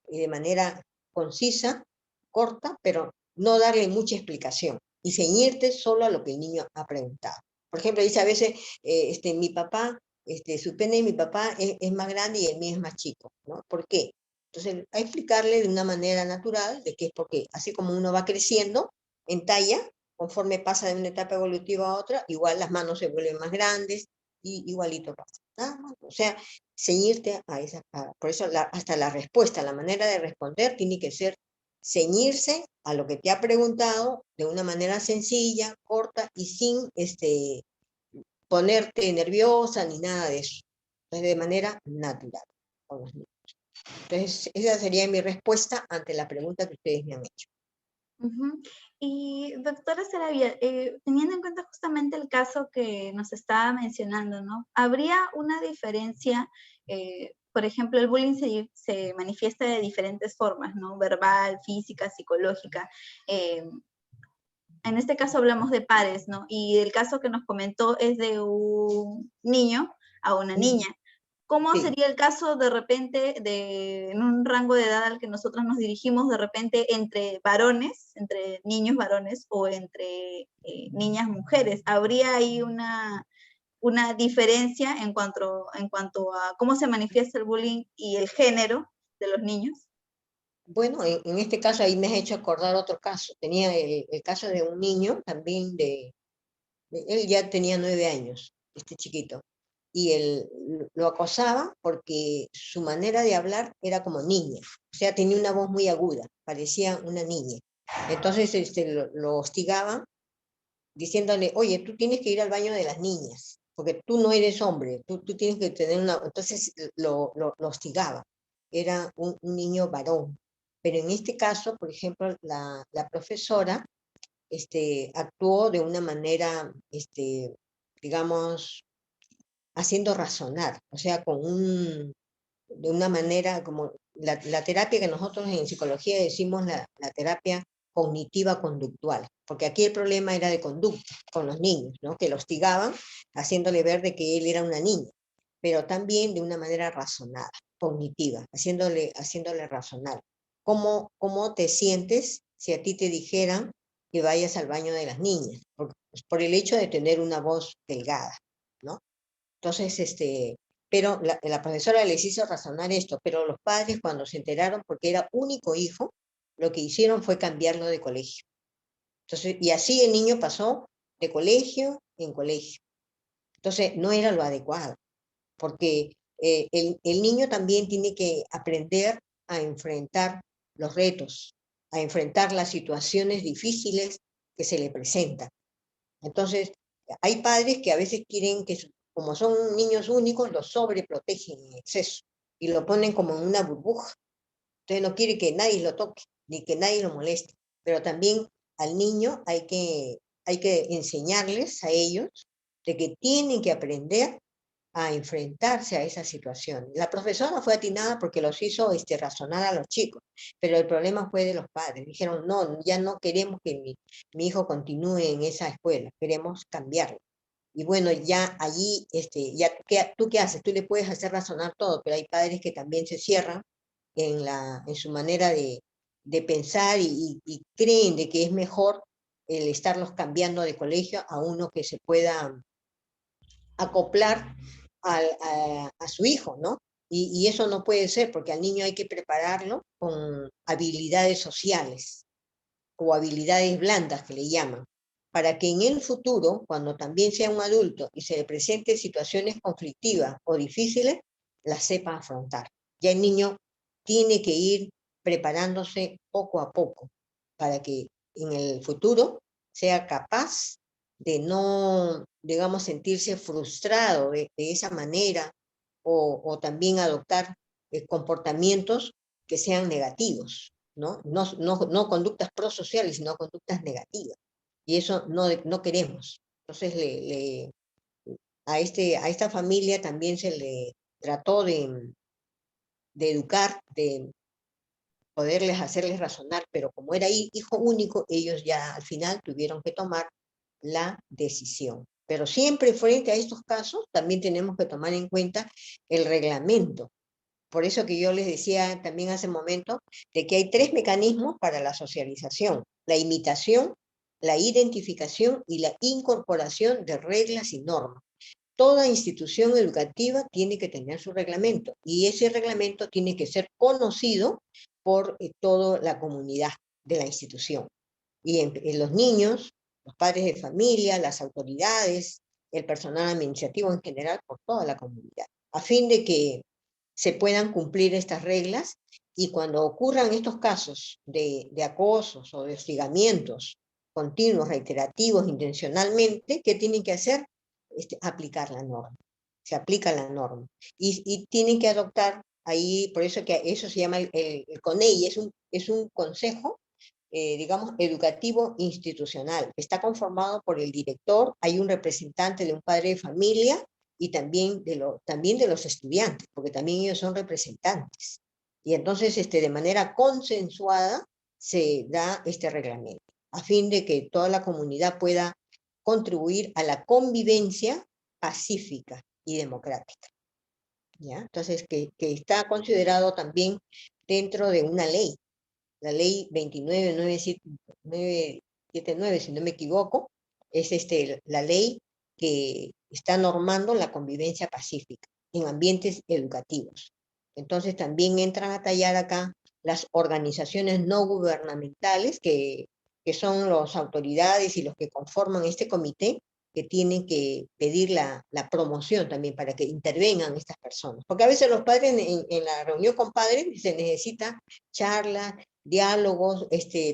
y de manera concisa, corta, pero no darle mucha explicación y ceñirte solo a lo que el niño ha preguntado. Por ejemplo, dice a veces, mi papá, su pene de mi papá es más grande y el mío es más chico, ¿no? ¿Por qué? Entonces, hay que explicarle de una manera natural de que es porque así como uno va creciendo en talla, conforme pasa de una etapa evolutiva a otra, igual las manos se vuelven más grandes y igualito pasa. Nada más. O sea, ceñirte a esa, por eso hasta la respuesta, la manera de responder tiene que ser ceñirse a lo que te ha preguntado de una manera sencilla, corta y sin ponerte nerviosa ni nada de eso. Entonces, de manera natural con los niños. Entonces, esa sería mi respuesta ante la pregunta que ustedes me han hecho. Ujú. Y doctora Sarabia, teniendo en cuenta justamente el caso que nos estaba mencionando, ¿no? ¿Habría una diferencia? Por ejemplo, el bullying se manifiesta de diferentes formas, ¿no? Verbal, física, psicológica. En este caso hablamos de pares, ¿no? Y el caso que nos comentó es de un niño a una niña. ¿Cómo Sí. sería el caso de repente en un rango de edad al que nosotros nos dirigimos de repente entre varones, entre niños varones o entre niñas mujeres? ¿Habría ahí una diferencia en cuanto a cómo se manifiesta el bullying y el género de los niños? Bueno, en este caso ahí me has hecho acordar otro caso. Tenía el caso de un niño también él ya tenía 9 años, este chiquito, y él lo acosaba porque su manera de hablar era como niña, o sea, tenía una voz muy aguda, parecía una niña. Entonces lo hostigaba diciéndole, oye, tú tienes que ir al baño de las niñas, porque tú no eres hombre, tú tienes que tener una... Entonces lo hostigaba, era un niño varón. Pero en este caso, por ejemplo, la profesora actuó de una manera, digamos, haciendo razonar, o sea, de una manera como la terapia que nosotros en psicología decimos la terapia cognitiva conductual, porque aquí el problema era de conducta con los niños, ¿no? Que lo hostigaban haciéndole ver de que él era una niña, pero también de una manera razonada, cognitiva, haciéndole razonar. ¿Cómo te sientes si a ti te dijeran que vayas al baño de las niñas? Por el hecho de tener una voz delgada, ¿no? Entonces, pero la profesora les hizo razonar esto, pero los padres cuando se enteraron, porque era único hijo, lo que hicieron fue cambiarlo de colegio. Entonces, y así el niño pasó de colegio en colegio. Entonces, no era lo adecuado, porque el niño también tiene que aprender a enfrentar los retos, a enfrentar las situaciones difíciles que se le presentan. Entonces, hay padres que a veces quieren que, como son niños únicos, los sobreprotegen en exceso y lo ponen como en una burbuja. Entonces no quiere que nadie lo toque, ni que nadie lo moleste. Pero también al niño hay que enseñarles a ellos de que tienen que aprender a enfrentarse a esa situación. La profesora fue atinada porque los hizo razonar a los chicos, pero el problema fue de los padres. Dijeron, no, ya no queremos que mi hijo continúe en esa escuela, queremos cambiarlo. Y bueno, ya allí, ya ¿tú qué haces? Tú le puedes hacer razonar todo, pero hay padres que también se cierran en su manera de pensar y creen de que es mejor el estarlos cambiando de colegio a uno que se pueda acoplar a su hijo, ¿no? Y eso no puede ser, porque al niño hay que prepararlo con habilidades sociales o habilidades blandas que le llaman, para que en el futuro, cuando también sea un adulto y se le presente situaciones conflictivas o difíciles, las sepa afrontar. Ya el niño tiene que ir preparándose poco a poco para que en el futuro sea capaz de no, digamos, sentirse frustrado de esa manera o también adoptar comportamientos que sean negativos, ¿no? No conductas prosociales, sino conductas negativas. Y eso no queremos. Entonces, a esta familia también se le trató de educar, de hacerles razonar, pero como era hijo único, ellos ya al final tuvieron que tomar la decisión. Pero siempre frente a estos casos también tenemos que tomar en cuenta el reglamento. Por eso que yo les decía también hace un momento de que hay 3 mecanismos para la socialización: la imitación, la identificación y la incorporación de reglas y normas. Toda institución educativa tiene que tener su reglamento y ese reglamento tiene que ser conocido por toda la comunidad de la institución. Y en los niños, los padres de familia, las autoridades, el personal administrativo en general, por toda la comunidad, a fin de que se puedan cumplir estas reglas y cuando ocurran estos casos de acosos o de hostigamientos continuos, reiterativos, intencionalmente, ¿qué tienen que hacer? Aplicar la norma. Se aplica la norma. Y tienen que adoptar ahí, por eso que eso se llama el CONEI, es un consejo, digamos, educativo institucional. Está conformado por el director, hay un representante de un padre de familia y también de los estudiantes, porque también ellos son representantes. Y entonces, de manera consensuada, se da este reglamento, a fin de que toda la comunidad pueda contribuir a la convivencia pacífica y democrática. ¿Ya? Entonces, que está considerado también dentro de una ley, la ley 29979, si no me equivoco, es la ley que está normando la convivencia pacífica en ambientes educativos. Entonces también entran a tallar acá las organizaciones no gubernamentales, que son las autoridades y los que conforman este comité, que tienen que pedir la promoción también para que intervengan estas personas. Porque a veces los padres, en la reunión con padres, se necesita charlas, diálogos,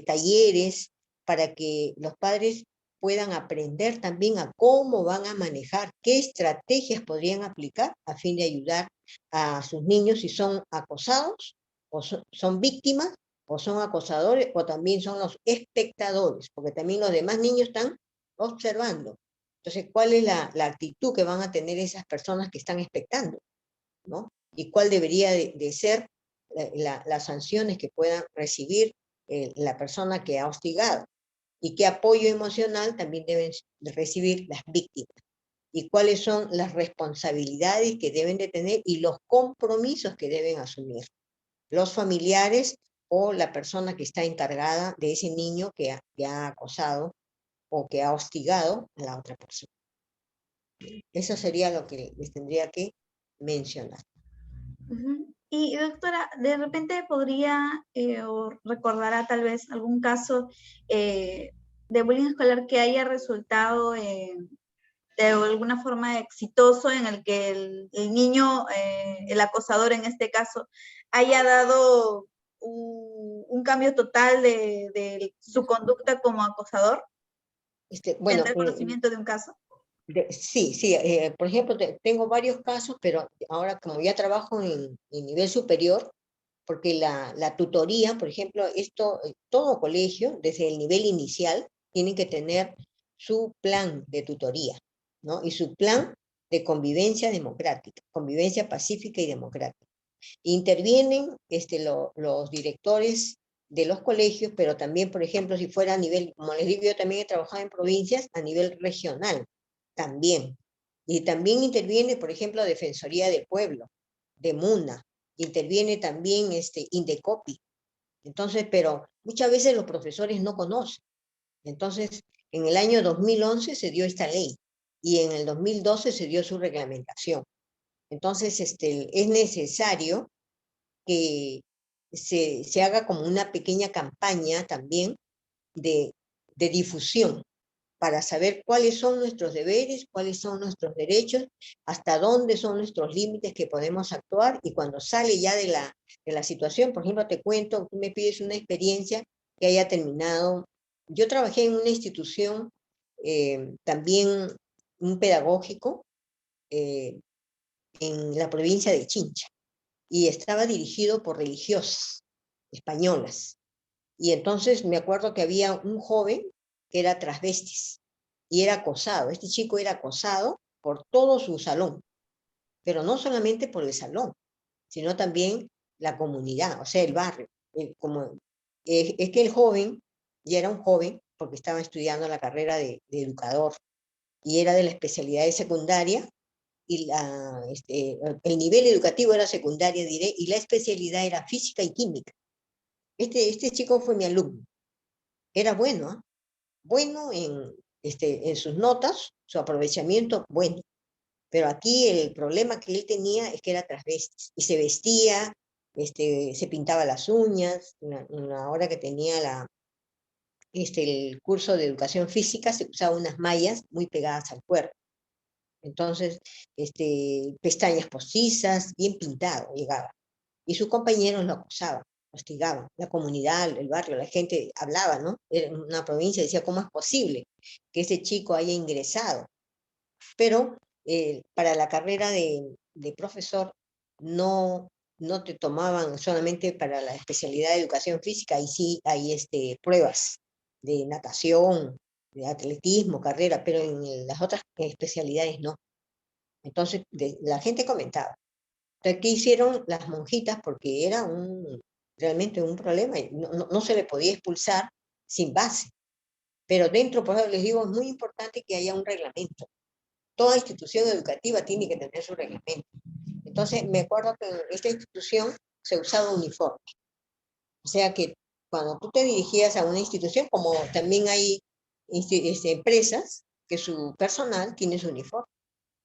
talleres, para que los padres puedan aprender también a cómo van a manejar, qué estrategias podrían aplicar a fin de ayudar a sus niños si son acosados, o son víctimas, o son acosadores, o también son los espectadores, porque también los demás niños están observando. Entonces, ¿cuál es la actitud que van a tener esas personas que están expectando, ¿no? Y cuál debería de ser las sanciones que puedan recibir la persona que ha hostigado, y qué apoyo emocional también deben recibir las víctimas, y cuáles son las responsabilidades que deben de tener y los compromisos que deben asumir los familiares o la persona que está encargada de ese niño que ha acosado o que ha hostigado a la otra persona. Eso sería lo que les tendría que mencionar. Y doctora, de repente podría o recordará tal vez algún caso de bullying escolar que haya resultado de alguna forma exitoso, en el que el niño, el acosador en este caso, haya dado un cambio total de su conducta como acosador. Bueno, ¿Tendrá conocimiento de un caso? Sí, por ejemplo, tengo varios casos, pero ahora como ya trabajo en nivel superior, porque la tutoría, por ejemplo, todo colegio, desde el nivel inicial, tiene que tener su plan de tutoría, ¿no? Y su plan de convivencia democrática, convivencia pacífica y democrática. Intervienen los directores de los colegios, pero también, por ejemplo, si fuera a nivel, como les digo, yo también he trabajado en provincias, a nivel regional, también. Y también interviene, por ejemplo, Defensoría del Pueblo, de MUNA, interviene también Indecopi. Entonces, pero muchas veces los profesores no conocen. Entonces, en el año 2011 se dio esta ley y en el 2012 se dio su reglamentación. Entonces, es necesario que se haga como una pequeña campaña también de difusión, para saber cuáles son nuestros deberes, cuáles son nuestros derechos, hasta dónde son nuestros límites que podemos actuar, y cuando sale ya de la situación, por ejemplo, te cuento, tú me pides una experiencia que haya terminado. Yo trabajé en una institución, también un pedagógico, en la provincia de Chincha, y estaba dirigido por religiosas españolas. Y entonces me acuerdo que había un joven que era transvestis y era acosado. Este chico era acosado por todo su salón, pero no solamente por el salón, sino también la comunidad, o sea, el barrio. Es que el joven ya era un joven porque estaba estudiando la carrera de educador, y era de la especialidad de secundaria, y el nivel educativo era secundaria, diré, y la especialidad era física y química. Este chico fue mi alumno. Era bueno, ¿eh? Bueno en sus notas, su aprovechamiento, bueno. Pero aquí el problema que él tenía es que era transvesti, y se vestía, se pintaba las uñas. Una hora que tenía el curso de educación física, se usaba unas mallas muy pegadas al cuerpo. Entonces, pestañas postizas, bien pintado llegaba. Y sus compañeros lo acosaban, hostigaban. La comunidad, el barrio, la gente hablaba, ¿no? Era una provincia, decía, ¿cómo es posible que ese chico haya ingresado? Pero para la carrera de profesor no te tomaban solamente para la especialidad de educación física, y sí hay pruebas de natación, de atletismo, carrera, pero en las otras especialidades no. Entonces la gente comentaba. Entonces, ¿qué hicieron las monjitas? Porque era realmente un problema, y no se le podía expulsar sin base. Pero dentro, por eso les digo, es muy importante que haya un reglamento. Toda institución educativa tiene que tener su reglamento. Entonces, me acuerdo que en esta institución se usaba uniforme. O sea que cuando tú te dirigías a una institución, como también hay empresas que su personal tiene su uniforme.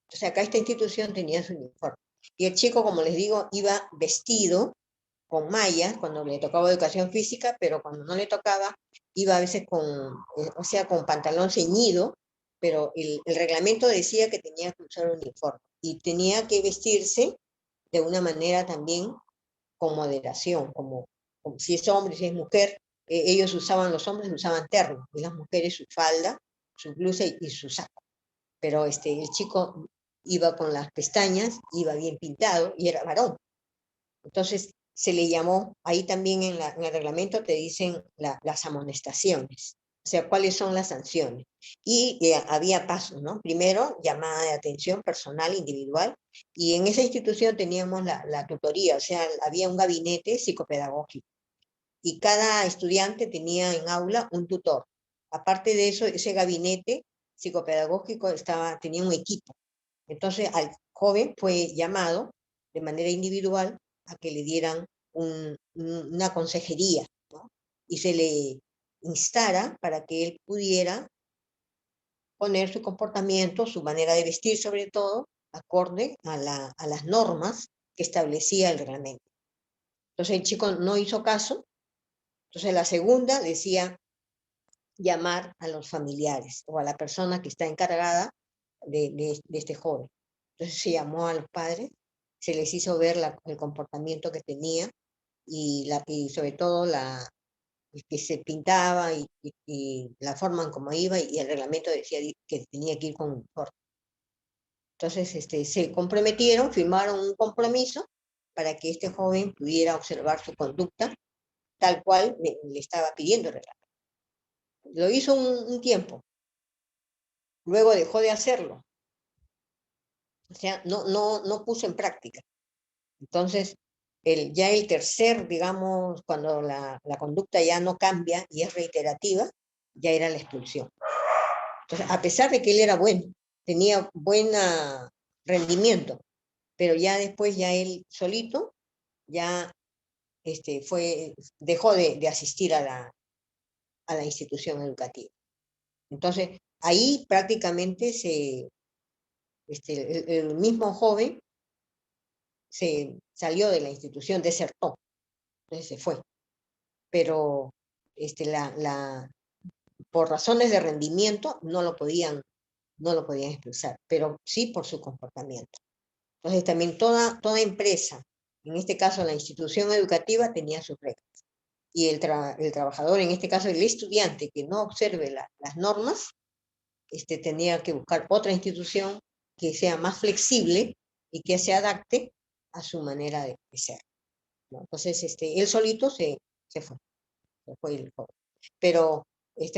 Entonces, acá esta institución tenía su uniforme. Y el chico, como les digo, iba vestido con mallas cuando le tocaba educación física, pero cuando no le tocaba, iba a veces con pantalón ceñido, pero el reglamento decía que tenía que usar uniforme y tenía que vestirse de una manera también con moderación, como si es hombre, si es mujer. Los hombres usaban terno, y las mujeres su falda, su blusa y su saco. Pero el chico iba con las pestañas, iba bien pintado y era varón. Entonces se le llamó, ahí también en el reglamento te dicen las amonestaciones, o sea, cuáles son las sanciones. Y había pasos, ¿no? Primero, llamada de atención personal individual, y en esa institución teníamos la tutoría, o sea, había un gabinete psicopedagógico, y cada estudiante tenía en aula un tutor. Aparte de eso, ese gabinete psicopedagógico tenía un equipo. Entonces al joven fue llamado de manera individual a que le dieran una consejería, ¿no? Y se le instara para que él pudiera poner su comportamiento, su manera de vestir sobre todo, acorde a las normas que establecía el reglamento. Entonces el chico no hizo caso. Entonces la segunda decía llamar a los familiares o a la persona que está encargada de este joven. Entonces se llamó a los padres, se les hizo ver el comportamiento que tenía, y sobre todo que se pintaba, y la forma en cómo iba, y el reglamento decía que tenía que ir con uniforme. Entonces se comprometieron, firmaron un compromiso para que este joven pudiera observar su conducta tal cual le estaba pidiendo el reglamento. Lo hizo un tiempo, luego dejó de hacerlo. O sea, no puso en práctica. Entonces, ya el tercer, digamos, cuando la conducta ya no cambia y es reiterativa, ya era la expulsión. Entonces, a pesar de que él era bueno, tenía buen rendimiento, pero ya después, ya él solito, ya dejó de asistir a la institución educativa. Entonces, ahí prácticamente el mismo joven se salió de la institución, desertó, entonces se fue. Pero por razones de rendimiento no lo podían expulsar, pero sí por su comportamiento. Entonces también toda empresa, en este caso la institución educativa, tenía sus reglas. Y el trabajador, en este caso el estudiante que no observe las normas, tenía que buscar otra institución que sea más flexible y que se adapte a su manera de ser, ¿no? Entonces él solito se fue el joven. Pero,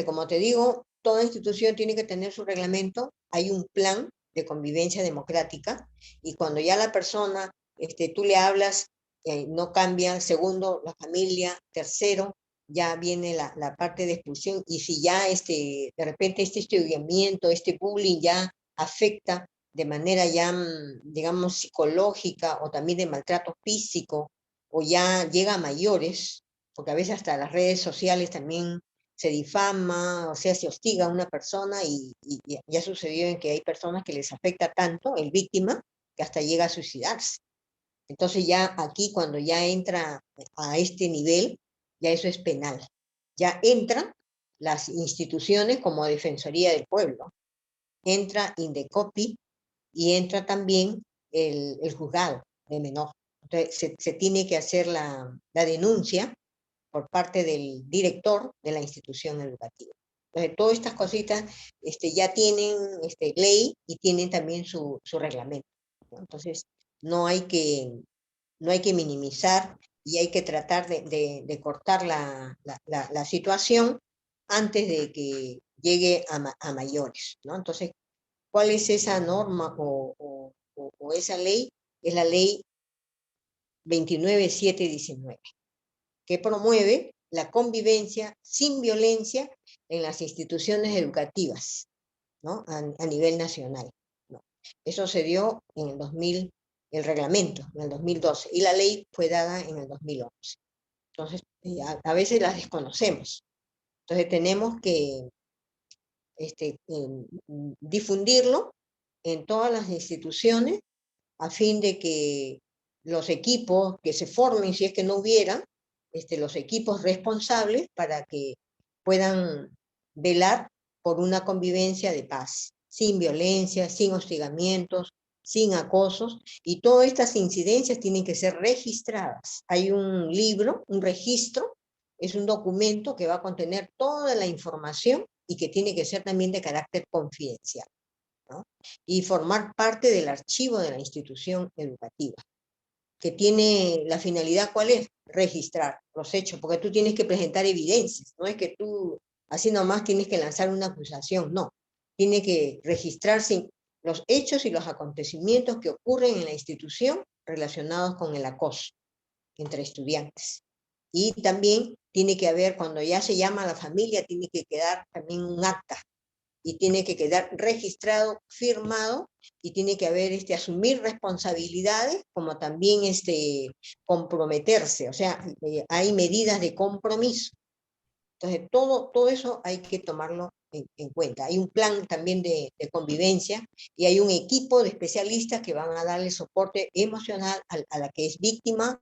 como te digo, toda institución tiene que tener su reglamento, hay un plan de convivencia democrática, y cuando ya la persona, tú le hablas, no cambia. Segundo, la familia. Tercero, ya viene la parte de expulsión, y si ya de repente este estudiamiento, este bullying ya afecta de manera ya, digamos, psicológica o también de maltrato físico, o ya llega a mayores, porque a veces hasta las redes sociales también se difama, o sea, se hostiga a una persona, y ya sucedió en que hay personas que les afecta tanto, el víctima, que hasta llega a suicidarse. Entonces ya aquí, cuando ya entra a este nivel, ya eso es penal. Ya entran las instituciones como Defensoría del Pueblo, entra Indecopi y entra también el juzgado de menor. Entonces se tiene que hacer la denuncia por parte del director de la institución educativa. Entonces, todas estas cositas ya tienen ley y tienen también su reglamento, ¿no? Entonces, no hay que, no hay que minimizar, y hay que tratar de cortar la situación antes de que llegue a mayores, ¿no? Entonces, ¿cuál es esa norma o esa ley? Es la ley 29719, que promueve la convivencia sin violencia en las instituciones educativas, ¿no? A nivel nacional, ¿no? Eso se dio en el 2000, el reglamento, en el 2012, y la ley fue dada en el 2011. Entonces, a veces las desconocemos. Entonces, tenemos que difundirlo en todas las instituciones, a fin de que los equipos que se formen, si es que no hubiera, los equipos responsables, para que puedan velar por una convivencia de paz, sin violencia, sin hostigamientos, sin acosos, y todas estas incidencias tienen que ser registradas. Hay un libro, un registro, es un documento que va a contener toda la información y que tiene que ser también de carácter confidencial, ¿no? Y formar parte del archivo de la institución educativa, que tiene la finalidad, ¿cuál es? Registrar los hechos, porque tú tienes que presentar evidencias, no es que tú así nomás tienes que lanzar una acusación, no, tiene que registrarse los hechos y los acontecimientos que ocurren en la institución relacionados con el acoso entre estudiantes. Y también tiene que haber, cuando ya se llama a la familia, tiene que quedar también un acta, y tiene que quedar registrado, firmado, y tiene que haber asumir responsabilidades, como también comprometerse, o sea, hay medidas de compromiso. Entonces, todo eso hay que tomarlo en cuenta. Hay un plan también de convivencia, y hay un equipo de especialistas que van a darle soporte emocional a la que es víctima,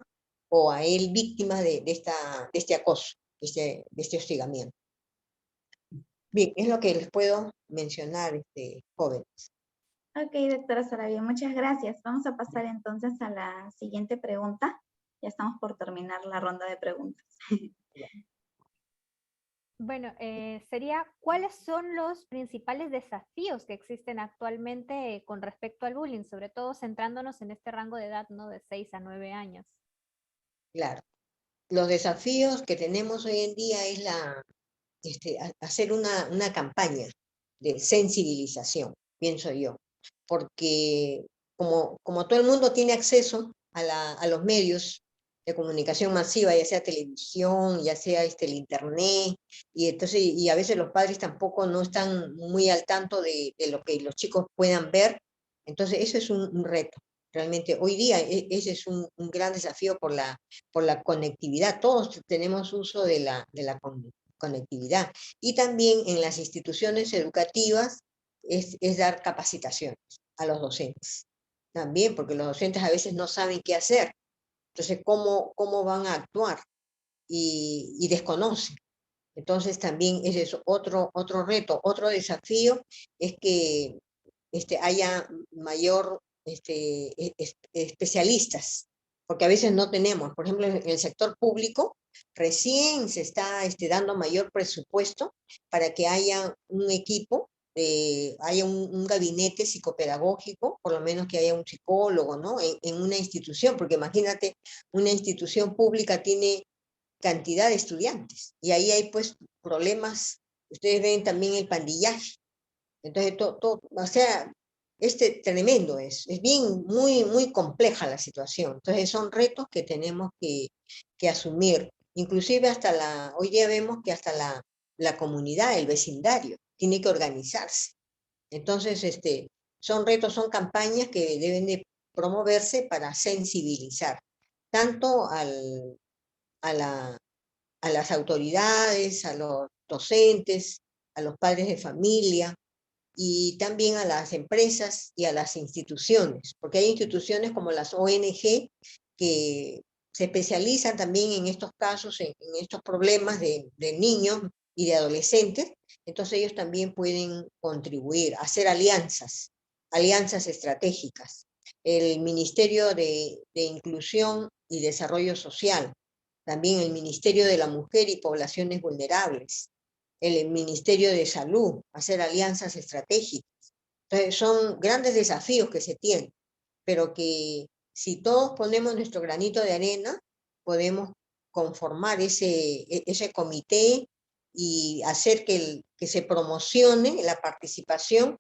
o a él víctima de este acoso, de este hostigamiento. Bien, es lo que les puedo mencionar, jóvenes. Ok, doctora Sarabia, muchas gracias. Vamos a pasar entonces a la siguiente pregunta. Ya estamos por terminar la ronda de preguntas. Bueno, sería, ¿cuáles son los principales desafíos que existen actualmente con respecto al bullying, sobre todo centrándonos en este rango de edad, ¿no? De 6 a 9 años. Claro. Los desafíos que tenemos hoy en día es hacer una campaña de sensibilización, pienso yo, porque como todo el mundo tiene acceso a los medios de comunicación masiva, ya sea televisión, ya sea el internet, y entonces, y a veces los padres tampoco no están muy al tanto de lo que los chicos puedan ver. Entonces eso es un reto. Realmente hoy día ese es un gran desafío por la conectividad. Todos tenemos uso de la conectividad. Y también en las instituciones educativas es dar capacitaciones a los docentes. También, porque los docentes a veces no saben qué hacer. Entonces, ¿cómo van a actuar? Y desconocen. Entonces, también ese es otro reto. Otro desafío es que haya mayor especialistas, porque a veces no tenemos. Por ejemplo, en el sector público recién se está dando mayor presupuesto para que haya un equipo, haya un gabinete psicopedagógico, por lo menos que haya un psicólogo, ¿no? En una institución, porque imagínate, una institución pública tiene cantidad de estudiantes, y ahí hay pues problemas. Ustedes ven también el pandillaje. Entonces, o sea, tremendo es bien, muy, muy compleja la situación. Entonces, son retos que tenemos que asumir, Inclusive hoy día vemos que hasta la comunidad, el vecindario, tiene que organizarse. Entonces, son retos, son campañas que deben de promoverse para sensibilizar tanto a las autoridades, a los docentes, a los padres de familia y también a las empresas y a las instituciones, porque hay instituciones como las ONG que se especializan también en estos casos, en estos problemas de niños y de adolescentes. Entonces ellos también pueden contribuir, hacer alianzas estratégicas. El Ministerio de Inclusión y Desarrollo Social, también el Ministerio de la Mujer y Poblaciones Vulnerables, el Ministerio de Salud, hacer alianzas estratégicas. Entonces, son grandes desafíos que se tienen, pero que si todos ponemos nuestro granito de arena, podemos conformar ese comité y hacer que se promocione la participación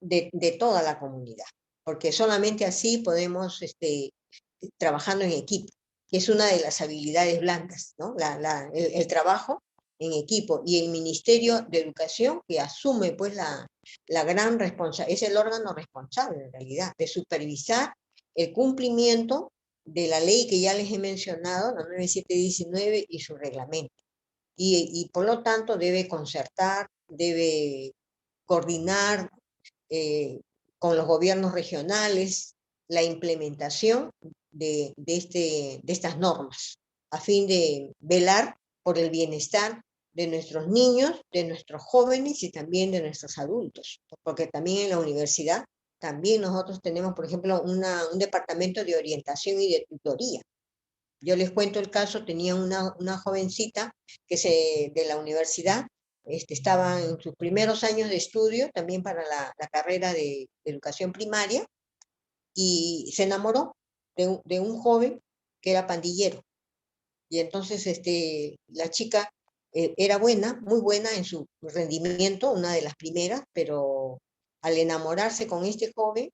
de toda la comunidad, porque solamente así podemos, trabajando en equipo, que es una de las habilidades blandas, ¿no? El trabajo en equipo, y el Ministerio de Educación, que asume pues la gran responsabilidad, es el órgano responsable en realidad, de supervisar el cumplimiento de la ley que ya les he mencionado, la 9719 y su reglamento. Y por lo tanto debe concertar, debe coordinar con los gobiernos regionales la implementación de estas normas, a fin de velar por el bienestar de nuestros niños, de nuestros jóvenes y también de nuestros adultos, porque también en la universidad, también nosotros tenemos, por ejemplo, un departamento de orientación y de tutoría. Yo les cuento el caso, tenía una jovencita de la universidad, estaba en sus primeros años de estudio, también para la carrera de educación primaria, y se enamoró de un joven que era pandillero. Y entonces la chica era buena, muy buena en su rendimiento, una de las primeras, pero al enamorarse con este joven,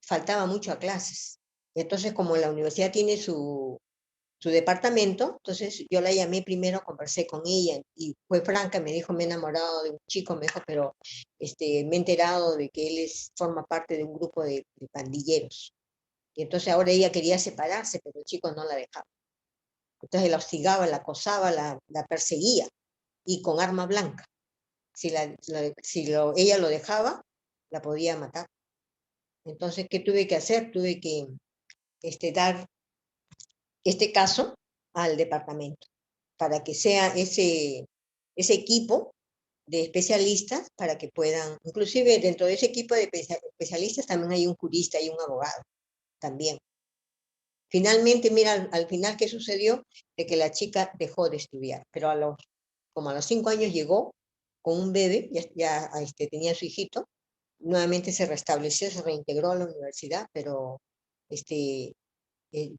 faltaba mucho a clases. Entonces, como la universidad tiene su departamento, entonces yo la llamé primero, conversé con ella y fue franca, me dijo, me he enamorado de un chico, me dijo, pero me he enterado de que él forma parte de un grupo de pandilleros. Y entonces ahora ella quería separarse, pero el chico no la dejaba. Entonces la hostigaba, la acosaba, la perseguía, y con arma blanca. Si ella lo dejaba, la podía matar. Entonces, ¿qué tuve que hacer? Tuve que dar este caso al departamento, para que sea ese equipo de especialistas, para que puedan, inclusive dentro de ese equipo de especialistas también hay un jurista y un abogado, también. Finalmente, mira, al final, ¿qué sucedió? De que la chica dejó de estudiar, pero como a los 5 años llegó con un bebé, ya tenía su hijito, nuevamente se restableció, se reintegró a la universidad, pero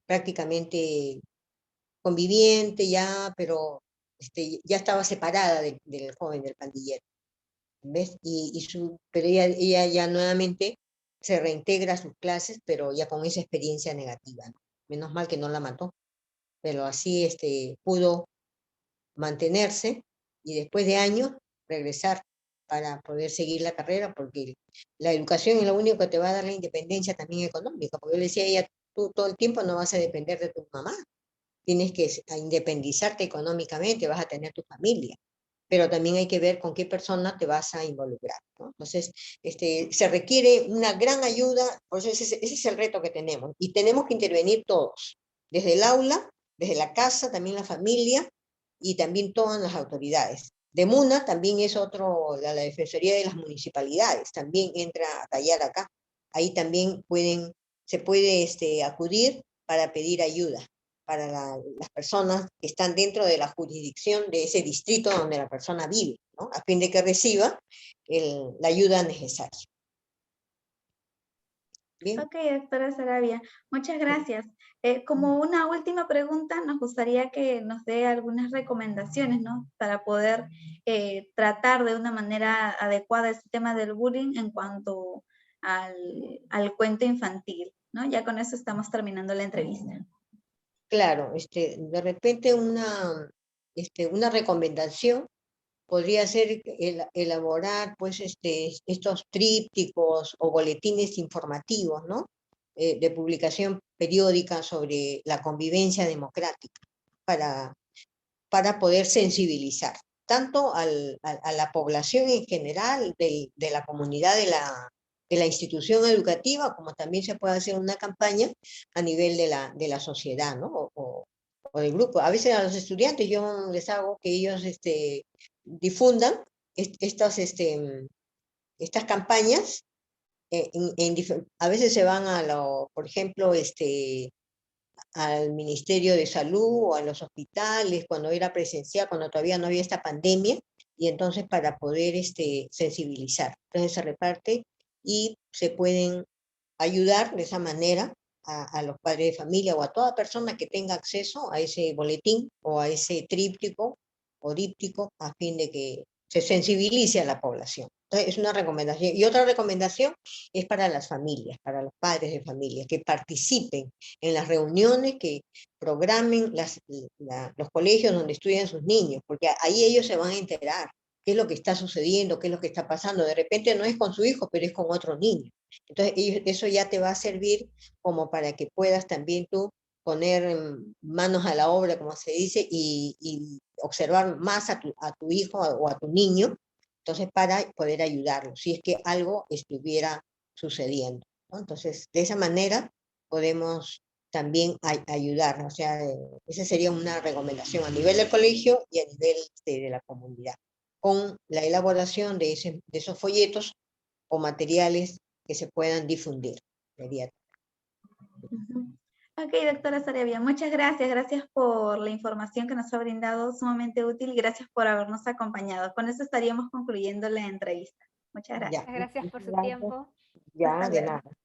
prácticamente conviviente ya, pero ya estaba separada del joven, del pandillero, ¿ves? Pero ella ya nuevamente se reintegra a sus clases, pero ya con esa experiencia negativa, ¿no? Menos mal que no la mató, pero así pudo mantenerse y después de años regresar para poder seguir la carrera, porque la educación es lo único que te va a dar la independencia también económica, porque yo le decía a ella, tú todo el tiempo no vas a depender de tu mamá, tienes que independizarte económicamente, vas a tener tu familia, pero también hay que ver con qué persona te vas a involucrar, ¿no? Entonces, se requiere una gran ayuda, por eso ese es el reto que tenemos, y tenemos que intervenir todos, desde el aula, desde la casa, también la familia, y también todas las autoridades. De MUNA también es la Defensoría de las Municipalidades, también entra a tallar acá. Ahí también se puede acudir para pedir ayuda para las personas que están dentro de la jurisdicción de ese distrito donde la persona vive, ¿no? A fin de que reciba la ayuda necesaria. Bien. Ok, doctora Sarabia, muchas gracias. Como una última pregunta, nos gustaría que nos dé algunas recomendaciones, ¿no? Para poder tratar de una manera adecuada este tema del bullying en cuanto al cuento infantil, ¿no? Ya con eso estamos terminando la entrevista. claro, de repente una recomendación podría ser elaborar pues estos trípticos o boletines informativos, ¿no? De publicación periódica sobre la convivencia democrática para, para poder sensibilizar tanto a la población en general de la comunidad de la institución educativa, como también se puede hacer una campaña a nivel de la sociedad, ¿no? O del grupo. A veces a los estudiantes yo les hago que ellos difundan estas, estas campañas. A veces se van por ejemplo, al Ministerio de Salud o a los hospitales, cuando era presencial, cuando todavía no había esta pandemia, y entonces para poder sensibilizar. Entonces se reparte y se pueden ayudar de esa manera a los padres de familia o a toda persona que tenga acceso a ese boletín o a ese tríptico o díptico a fin de que se sensibilice a la población. Entonces, es una recomendación. Y otra recomendación es para las familias, para los padres de familia, que participen en las reuniones, que programen los colegios donde estudian sus niños, porque ahí ellos se van a enterar qué es lo que está sucediendo, qué es lo que está pasando. De repente no es con su hijo, pero es con otro niño. Entonces, eso ya te va a servir como para que puedas también tú poner manos a la obra, como se dice, y observar más a tu hijo o a tu niño, entonces para poder ayudarlo, si es que algo estuviera sucediendo, ¿no? Entonces, de esa manera podemos también ayudar, o sea, esa sería una recomendación a nivel del colegio y a nivel de la comunidad, con la elaboración de esos folletos o materiales que se puedan difundir. Sería. Ok, doctora Sarabia, muchas gracias. Gracias por la información que nos ha brindado, sumamente útil, y gracias por habernos acompañado. Con eso estaríamos concluyendo la entrevista. Muchas gracias. Ya, Gracias por su gracias. tiempo. Ya, Hasta de luego. nada.